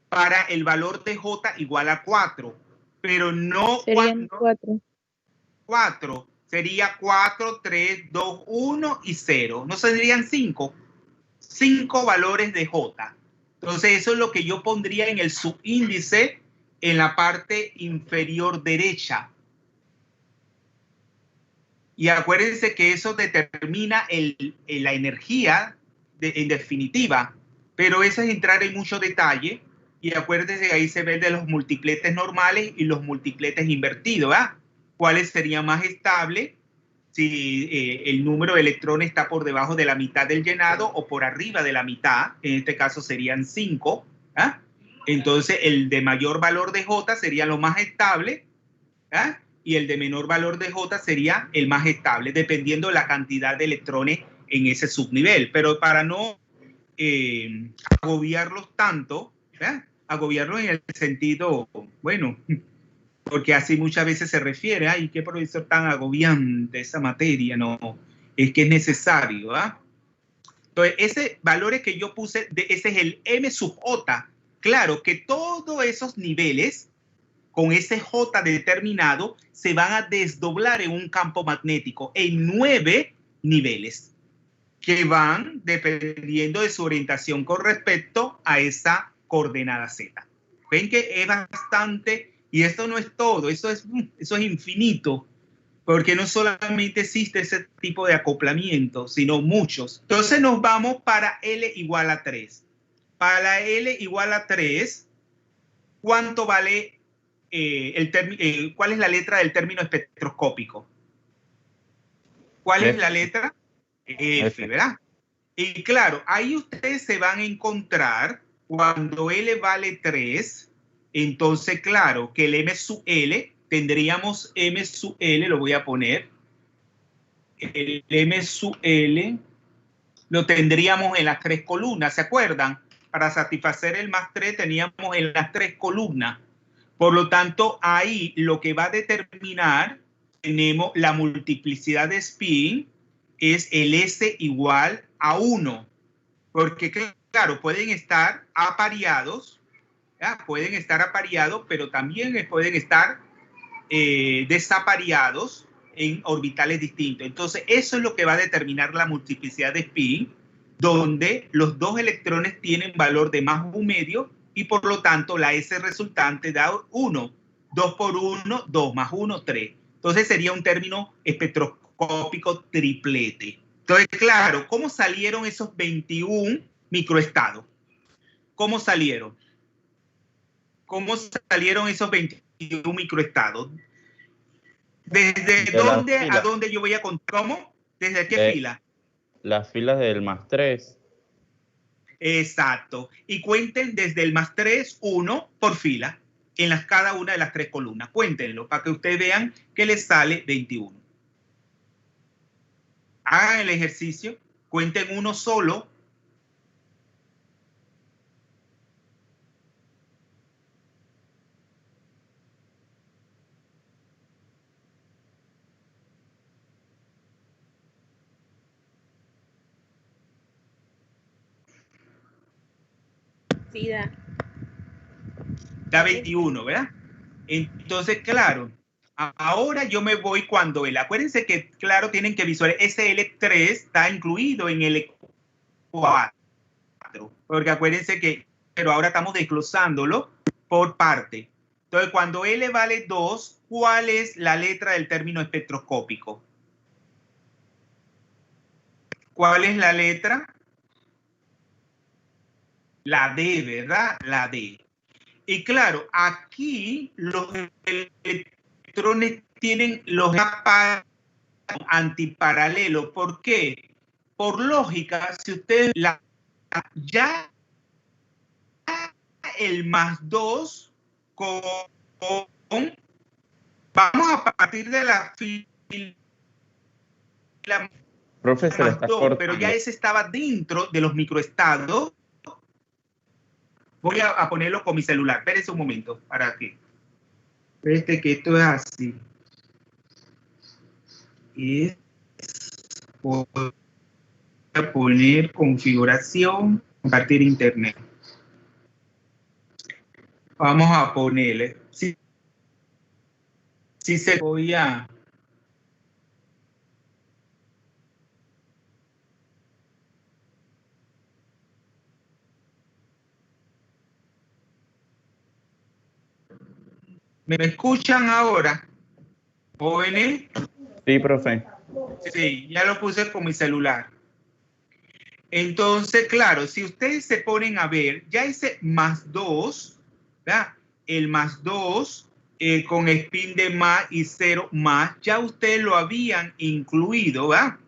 para el valor de J igual a 4. Pero no Serían 4. 4. Sería 4, 3, 2, 1 y 0. ¿No serían 5? 5 valores de J. Entonces eso es lo que yo pondría en el subíndice en la parte inferior derecha. Y acuérdense que eso determina la energía en definitiva, pero eso es entrar en mucho detalle. Y acuérdense que ahí se ve de los multipletes normales y los multipletes invertidos, ¿verdad? ¿Cuáles serían más estables? Si el número de electrones está por debajo de la mitad del llenado o por arriba de la mitad, en este caso serían 5. ¿Ah? Entonces el de mayor valor de J sería lo más estable, ¿ah? Y el de menor valor de J sería el más estable, dependiendo de la cantidad de electrones en ese subnivel. Pero para no agobiarlos tanto, ¿eh? Agobiarlos en el sentido, bueno, porque así muchas veces se refiere, ay, qué profesor tan agobiante esa materia, no, es que es necesario, ¿eh? Entonces, ese valores que yo puse, ese es el M sub J. Claro que todos esos niveles, con ese J determinado, se van a desdoblar en un campo magnético en 9 niveles, que van dependiendo de su orientación con respecto a esa coordenada Z. Ven que es bastante, y esto no es todo, eso es infinito, porque no solamente existe ese tipo de acoplamiento, sino muchos. Entonces nos vamos para L igual a 3. Para L igual a 3, ¿cuánto vale cuál es la letra del término espectroscópico? ¿Cuál es la letra? F, ¿verdad? Y claro, ahí ustedes se van a encontrar cuando L vale 3, entonces claro que el M sub L, tendríamos M sub L, lo voy a poner, el M sub L lo tendríamos en las 3 columnas, ¿se acuerdan? Para satisfacer el más 3 teníamos en las 3 columnas. Por lo tanto, ahí lo que va a determinar, tenemos la multiplicidad de spin, es el S igual a 1. Porque, claro, pueden estar apareados, ¿ya? Pueden estar apareados, pero también pueden estar desapareados en orbitales distintos. Entonces, eso es lo que va a determinar la multiplicidad de spin, donde los dos electrones tienen valor de más un medio y por lo tanto la S resultante da 1. 2 por 1, 2 más 1, 3. Entonces sería un término espectroscópico triplete. Entonces, claro, ¿cómo salieron esos 21 microestados? ¿Cómo salieron? ¿Cómo salieron esos 21 microestados? ¿Desde dónde a dónde yo voy a contar? ¿Cómo? ¿Desde qué fila? Las filas del más 3. Exacto. Y cuenten desde el más 3, 1 por fila, en cada una de las 3 columnas. Cuéntenlo para que ustedes vean que les sale 21. Hagan el ejercicio, cuenten uno solo. Sí, da. Da 21, ¿verdad? Entonces, claro, ahora yo me voy cuando acuérdense que, claro, tienen que visualizar, ese L3 está incluido en el L4, porque acuérdense que, pero ahora estamos desglosándolo por parte. Entonces, cuando L vale 2, ¿cuál es la letra del término espectroscópico? ¿Cuál es la letra? La D, ¿verdad? La D. Y claro, aquí los electrones tienen los antiparalelos. ¿Por qué? Por lógica, si ustedes ya el más 2 vamos a partir de la fila Profesor, más está 2, cortando. pero ya ese estaba dentro de los microestados. Voy a ponerlo con mi celular. Espérense un momento para que que esto es así. Y voy a poner configuración, compartir internet. Vamos a ponerle. Sí, se voy a. ¿Me escuchan ahora, jóvenes? Sí, profe. Sí, ya lo puse con mi celular. Entonces, claro, si ustedes se ponen a ver, ya ese más 2, ¿verdad? El más 2 con spin de más y 0 más, ya ustedes lo habían incluido, ¿verdad?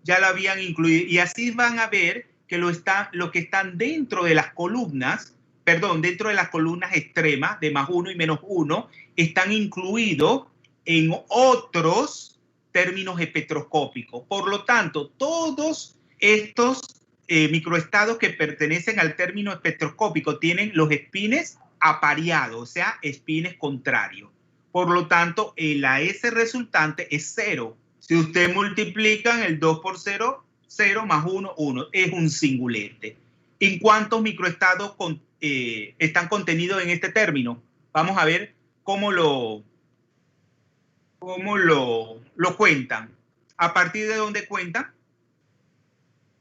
Ya lo habían incluido. Y así van a ver que lo que están dentro de las columnas, perdón, dentro de las columnas extremas de más 1 y menos 1, están incluidos en otros términos espectroscópicos. Por lo tanto, todos estos microestados que pertenecen al término espectroscópico tienen los espines apareados, o sea, espines contrarios. Por lo tanto, la S resultante es 0. Si ustedes multiplican el 2 por 0, 0 más 1, 1. Es un singulete. ¿En cuántos microestados están contenidos en este término? Vamos a ver cómo lo cuentan. ¿A partir de dónde cuentan?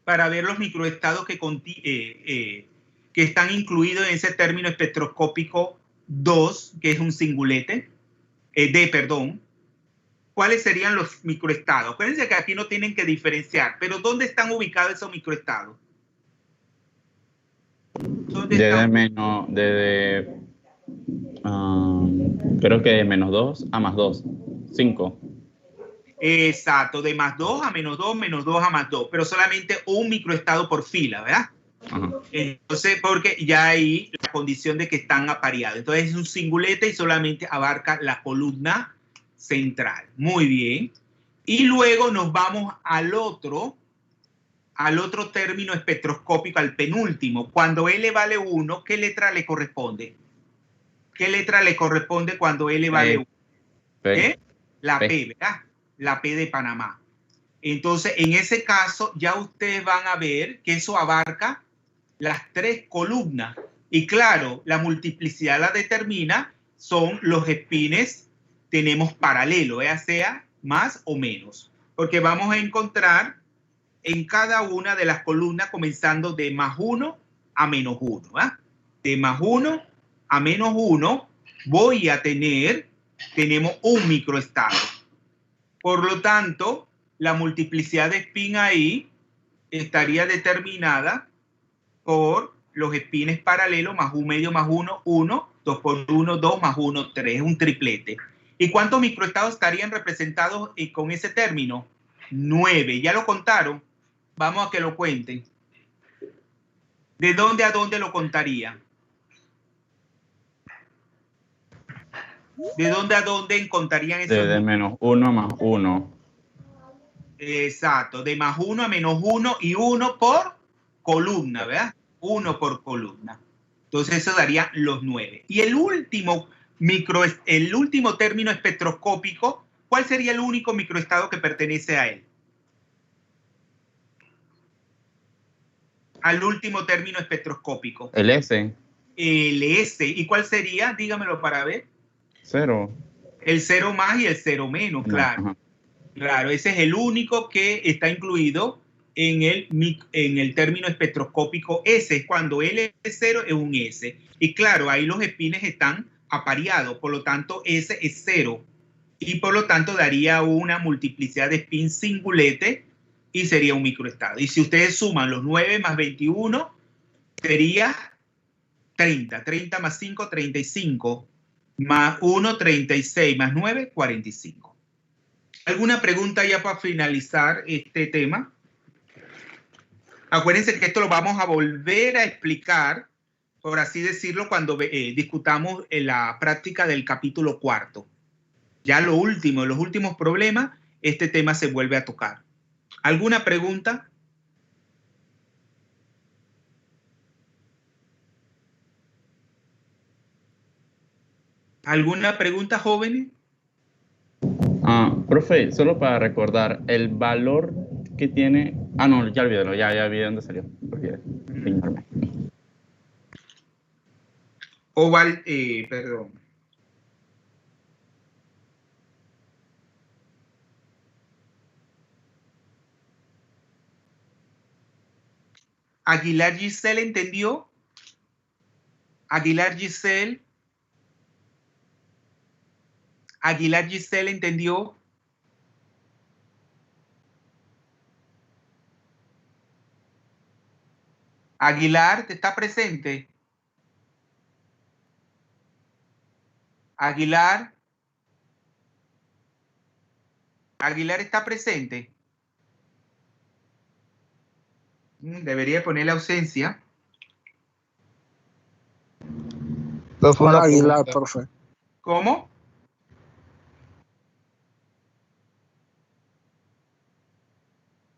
Para ver los microestados que están incluidos en ese término espectroscópico 2, que es un singulete, perdón. ¿Cuáles serían los microestados? Acuérdense que aquí no tienen que diferenciar, pero ¿dónde están ubicados esos microestados? Creo que de -2 a +2, 5. Exacto, de +2 a -2, -2 a +2, pero solamente un microestado por fila, ¿verdad? Ajá. Entonces, porque ya hay la condición de que están apareados. Entonces es un singulete y solamente abarca la columna central. Muy bien. Y luego nos vamos al otro término espectroscópico, al penúltimo. Cuando L vale 1, ¿qué letra le corresponde? ¿Qué letra le corresponde cuando L vale 1? P. La P, ¿verdad? La P de Panamá. Entonces, en ese caso, ya ustedes van a ver que eso abarca las 3 columnas. Y claro, la multiplicidad la determina, son los espines, tenemos paralelo, ya sea más o menos. Porque vamos a encontrar en cada una de las columnas comenzando de +1 a -1. ¿eh? De +1 a -1 voy a tenemos un microestado. Por lo tanto, la multiplicidad de spin ahí estaría determinada por los espines paralelos, +1 más 1, 1, 2 por 1, 2, más 1, 3, un triplete. ¿Y cuántos microestados estarían representados con ese término? 9. ¿Ya lo contaron? Vamos a que lo cuenten. ¿De dónde a dónde lo contaría? ¿De dónde a dónde encontrarían esos? De -1 a +1. Exacto, de +1 a -1 y 1 por columna, ¿verdad? 1 por columna. Entonces eso daría los 9. Y el último término espectroscópico, ¿cuál sería el único microestado que pertenece a él? Al último término espectroscópico. El S. El S. ¿Y cuál sería? Dígamelo para ver. 0. El 0 más y el 0 menos, claro. Ajá. Claro, ese es el único que está incluido en el término espectroscópico S. Cuando L es 0 es un S. Y claro, ahí los espines están apareados, por lo tanto S es 0. Y por lo tanto daría una multiplicidad de spin singulete y sería un microestado. Y si ustedes suman los 9 más 21, sería 30. 30 más 5, 35. Más 1, 36. Más 9, 45. ¿Alguna pregunta ya para finalizar este tema? Acuérdense que esto lo vamos a volver a explicar, por así decirlo, cuando discutamos en la práctica del capítulo 4. Ya los últimos problemas, este tema se vuelve a tocar. ¿Alguna pregunta? ¿Alguna pregunta, jóvenes? Profe, solo para recordar, el valor que tiene... no, ya olvídalo, ya vi dónde salió. Perdón. Aguilar Giselle, ¿entendió? Aguilar Giselle, ¿entendió? Aguilar, ¿te está presente? Aguilar está presente. Debería poner la ausencia. Aguilar, profe. ¿Cómo?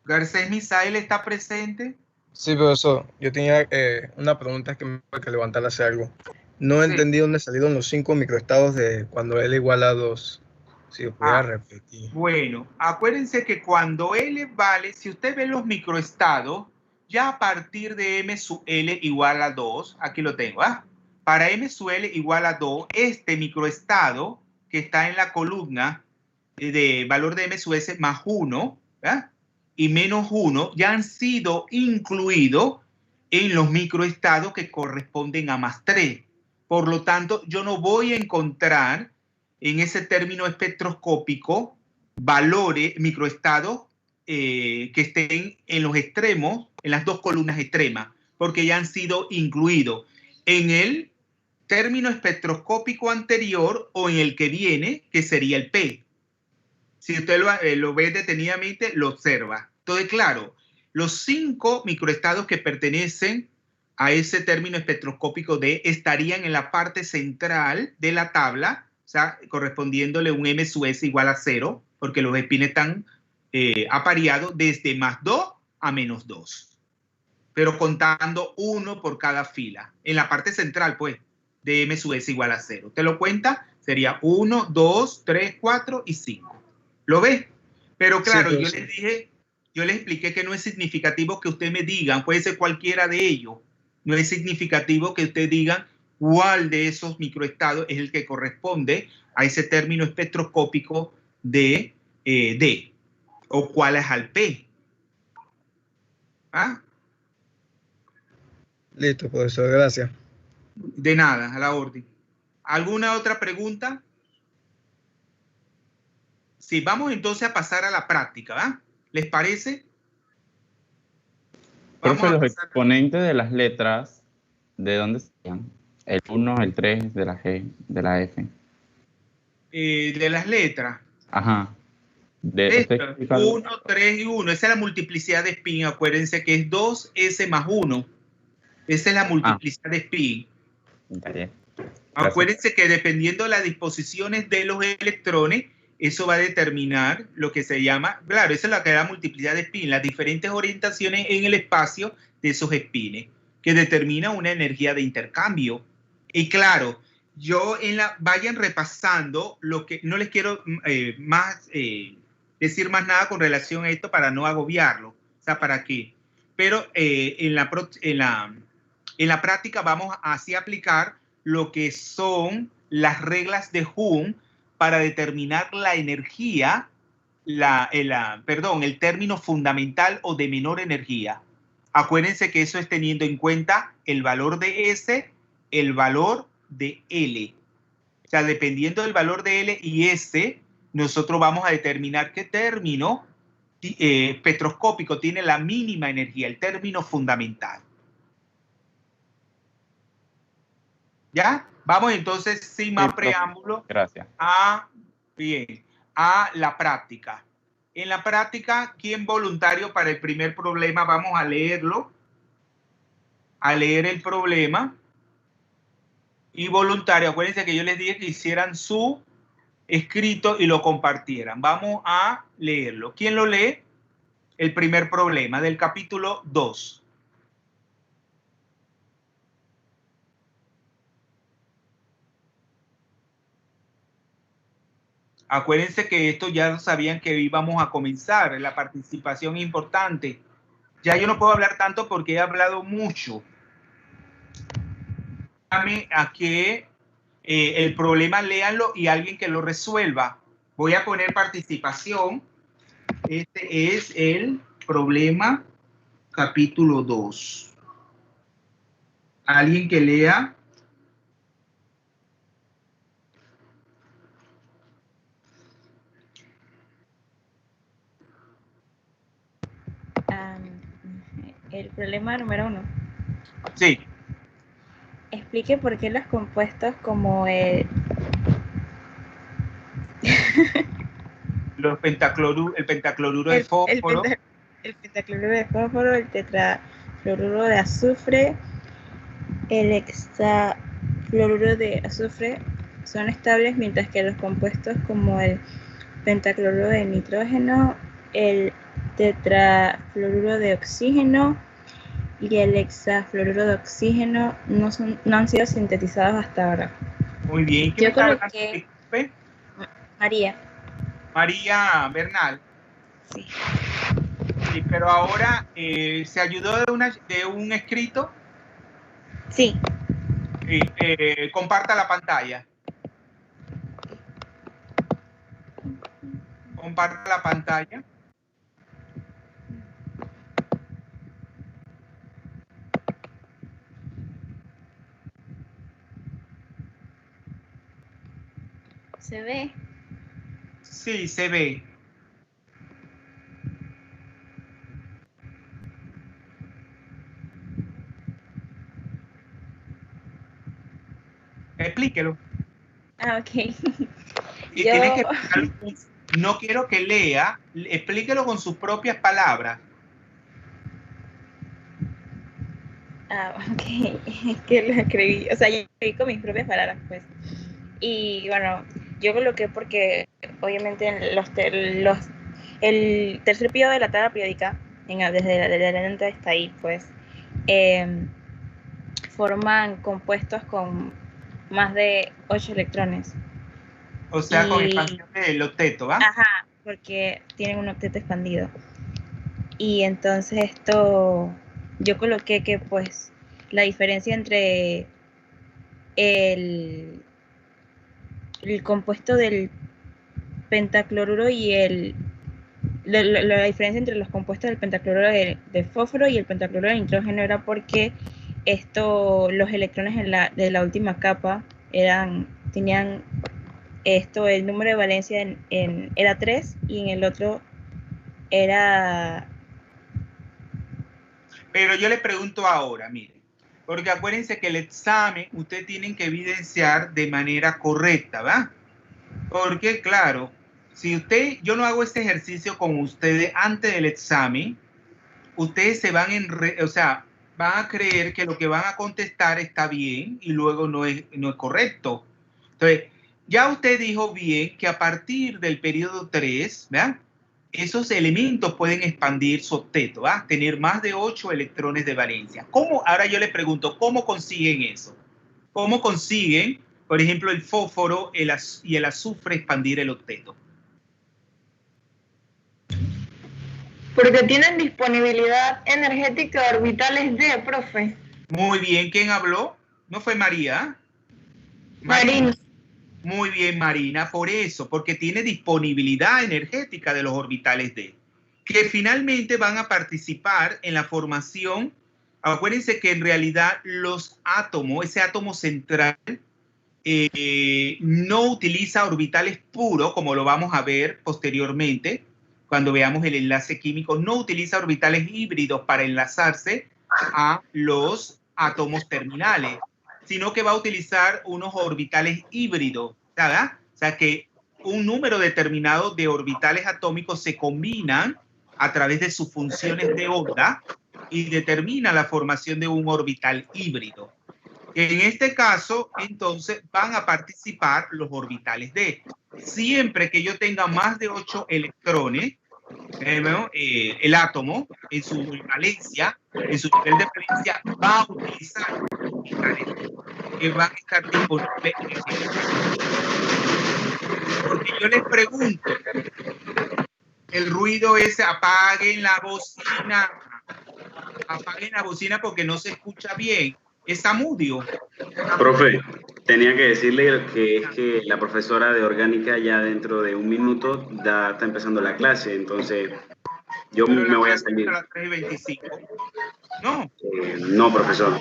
Garcés Misael está presente. Sí, profesor, yo tenía una pregunta que me tuve que levantar hace algo. No he entendido dónde salieron los 5 microestados de cuando L igual a 2. Si pudiera repetir. Bueno, acuérdense que cuando L vale, si usted ve los microestados, ya a partir de M sub L igual a 2, aquí lo tengo, para M sub L igual a 2, este microestado que está en la columna de valor de M sub S más 1, y menos 1, ya han sido incluidos en los microestados que corresponden a más 3. Por lo tanto, yo no voy a encontrar en ese término espectroscópico valores, microestados que estén en los extremos, en las dos columnas extremas, porque ya han sido incluidos en el término espectroscópico anterior o en el que viene, que sería el P. Si usted lo ve detenidamente, lo observa. Entonces, claro, los 5 microestados que pertenecen a ese término espectroscópico D estarían en la parte central de la tabla, o sea, correspondiéndole un M sub S igual a 0, porque los espines están apareados desde más 2 a menos 2, pero contando 1 por cada fila. En la parte central, pues, de M sub S igual a 0. ¿Te lo cuenta? Sería 1, 2, 3, 4 y 5. ¿Lo ves? Pero claro, sí, yo les expliqué que no es significativo que ustedes me digan, puede ser cualquiera de ellos, no es significativo que ustedes digan cuál de esos microestados es el que corresponde a ese término espectroscópico de D, o cuál es al P. Listo, profesor, gracias. De nada, a la orden. ¿Alguna otra pregunta? Sí, vamos entonces a pasar a la práctica, ¿va? ¿Les parece? Profe, los exponentes de las letras, ¿de dónde serían? El 1, el 3, de la G, de la F. De las letras. Ajá. 1, 3 y 1. Esa es la multiplicidad de spin. Acuérdense que es 2S más 1. Esa es la multiplicidad de spin. Acuérdense que dependiendo de las disposiciones de los electrones, eso va a determinar lo que se llama, claro, esa es la que da multiplicidad de spin, las diferentes orientaciones en el espacio de esos espines, que determina una energía de intercambio. Y claro, vayan repasando lo que, no les quiero decir más nada con relación a esto para no agobiarlo, o sea, ¿para qué? Pero en la práctica vamos así a aplicar lo que son las reglas de Ohm para determinar la energía, el término fundamental o de menor energía. Acuérdense que eso es teniendo en cuenta el valor de S, el valor de L. O sea, dependiendo del valor de L y S, nosotros vamos a determinar qué término espectroscópico tiene la mínima energía, el término fundamental. ¿Ya? Vamos entonces, sin más preámbulo, gracias. a la práctica. En la práctica, ¿quién voluntario para el primer problema? Vamos a leerlo. A leer el problema. Y voluntario, acuérdense que yo les dije que hicieran su escrito y lo compartieran. Vamos a leerlo. ¿Quién lo lee? El primer problema del capítulo 2. Acuérdense que esto ya sabían que íbamos a comenzar, la participación importante. Ya yo no puedo hablar tanto porque he hablado mucho. Dame a que el problema léanlo y alguien que lo resuelva. Voy a poner participación. Este es el problema capítulo 2. Alguien que lea. El problema número 1. Sí. Explique por qué los compuestos como el pentacloruro de fósforo. El pentacloruro de fósforo, el tetrafluoruro de azufre, el hexafluoruro de azufre son estables, mientras que los compuestos como el pentacloruro de nitrógeno, el tetrafluoruro de oxígeno y el hexafluoruro de oxígeno no han sido sintetizados hasta ahora. Muy bien. Yo coloqué María. María Bernal. Sí. Sí, pero ahora se ayudó de un escrito. Sí. Comparta la pantalla. Comparta la pantalla. ¿Se ve? Sí, se ve. Explíquelo. Ah, ok. Y Yo- tiene que explicarlo no quiero que lea, explíquelo con sus propias palabras. Ah, ok. Es que lo escribí, o sea, yo escribí con mis propias palabras, pues. Y bueno, yo coloqué porque obviamente en el tercer periodo de la tabla periódica, desde adelante hasta ahí, pues, forman compuestos con más de 8 electrones. O sea, con expansión del octeto, ¿va? Ajá, porque tienen un octeto expandido. Y entonces esto, yo coloqué que pues la diferencia entre el compuesto del pentacloruro y la diferencia entre los compuestos del pentacloruro de fósforo y el pentacloruro de nitrógeno era porque los electrones de la última capa tenían el número de valencia era 3 y en el otro era... Pero yo le pregunto ahora, mire, porque acuérdense que el examen ustedes tienen que evidenciar de manera correcta, ¿va? Porque claro, si yo no hago este ejercicio con ustedes antes del examen, ustedes se van van a creer que lo que van a contestar está bien y luego no es correcto. Entonces, ya usted dijo bien que a partir del periodo 3, ¿verdad? Esos elementos pueden expandir su octeto, ¿va? Tener más de 8 electrones de valencia. ¿Cómo? Ahora yo le pregunto, ¿cómo consiguen eso? ¿Cómo consiguen, por ejemplo, el fósforo y el azufre expandir el octeto? Porque tienen disponibilidad energética de orbitales D, profe. Muy bien, ¿quién habló? ¿No fue María? Marina. Muy bien, Marina, por eso, porque tiene disponibilidad energética de los orbitales D, que finalmente van a participar en la formación. Acuérdense que en realidad los átomos, ese átomo central, no utiliza orbitales puros, como lo vamos a ver posteriormente, cuando veamos el enlace químico, no utiliza orbitales híbridos para enlazarse a los átomos terminales, sino que va a utilizar unos orbitales híbridos, ¿verdad? O sea que un número determinado de orbitales atómicos se combinan a través de sus funciones de onda y determina la formación de un orbital híbrido. En este caso, entonces, van a participar los orbitales D. Siempre que yo tenga más de 8 electrones, el átomo, en su valencia, en su nivel de valencia, va a utilizar orbitales que van a estar disponibles en el sistema. Porque yo les pregunto, el ruido ese, apaguen la bocina porque no se escucha bien. Es Amudio. Profe, tenía que decirle que es que la profesora de orgánica ya dentro de un minuto está empezando la clase, entonces yo Pero me voy a salir. A las 3:25. No. No, profesor.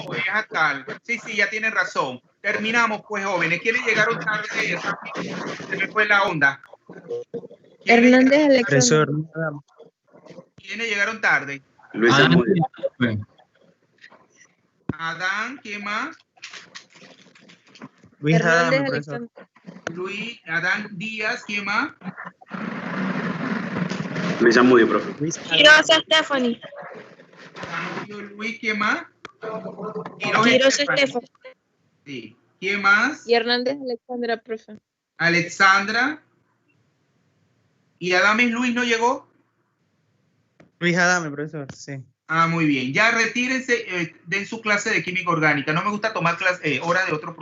Sí, ya tiene razón. Terminamos, pues, jóvenes. ¿Quiénes llegaron tarde? Se me fue la onda. Hernández Alexander. ¿Quiénes llegaron tarde? Luis Zamudio. Adán, ¿quién más? Luis Hernández Adame, profesor. Alexander. Adán Díaz, ¿quién más? Luis Zamudio, profe. Quirosa Stephanie. Luis, ¿quién más? Quirosa Stephanie. Sí. ¿Quién más? Y Hernández Alexandra, profe. Alexandra. ¿Y Adames Luis no llegó? Luis Adame, profesor, sí. Ah, muy bien. Ya retírense, den su clase de química orgánica. No me gusta tomar hora de otro profesor.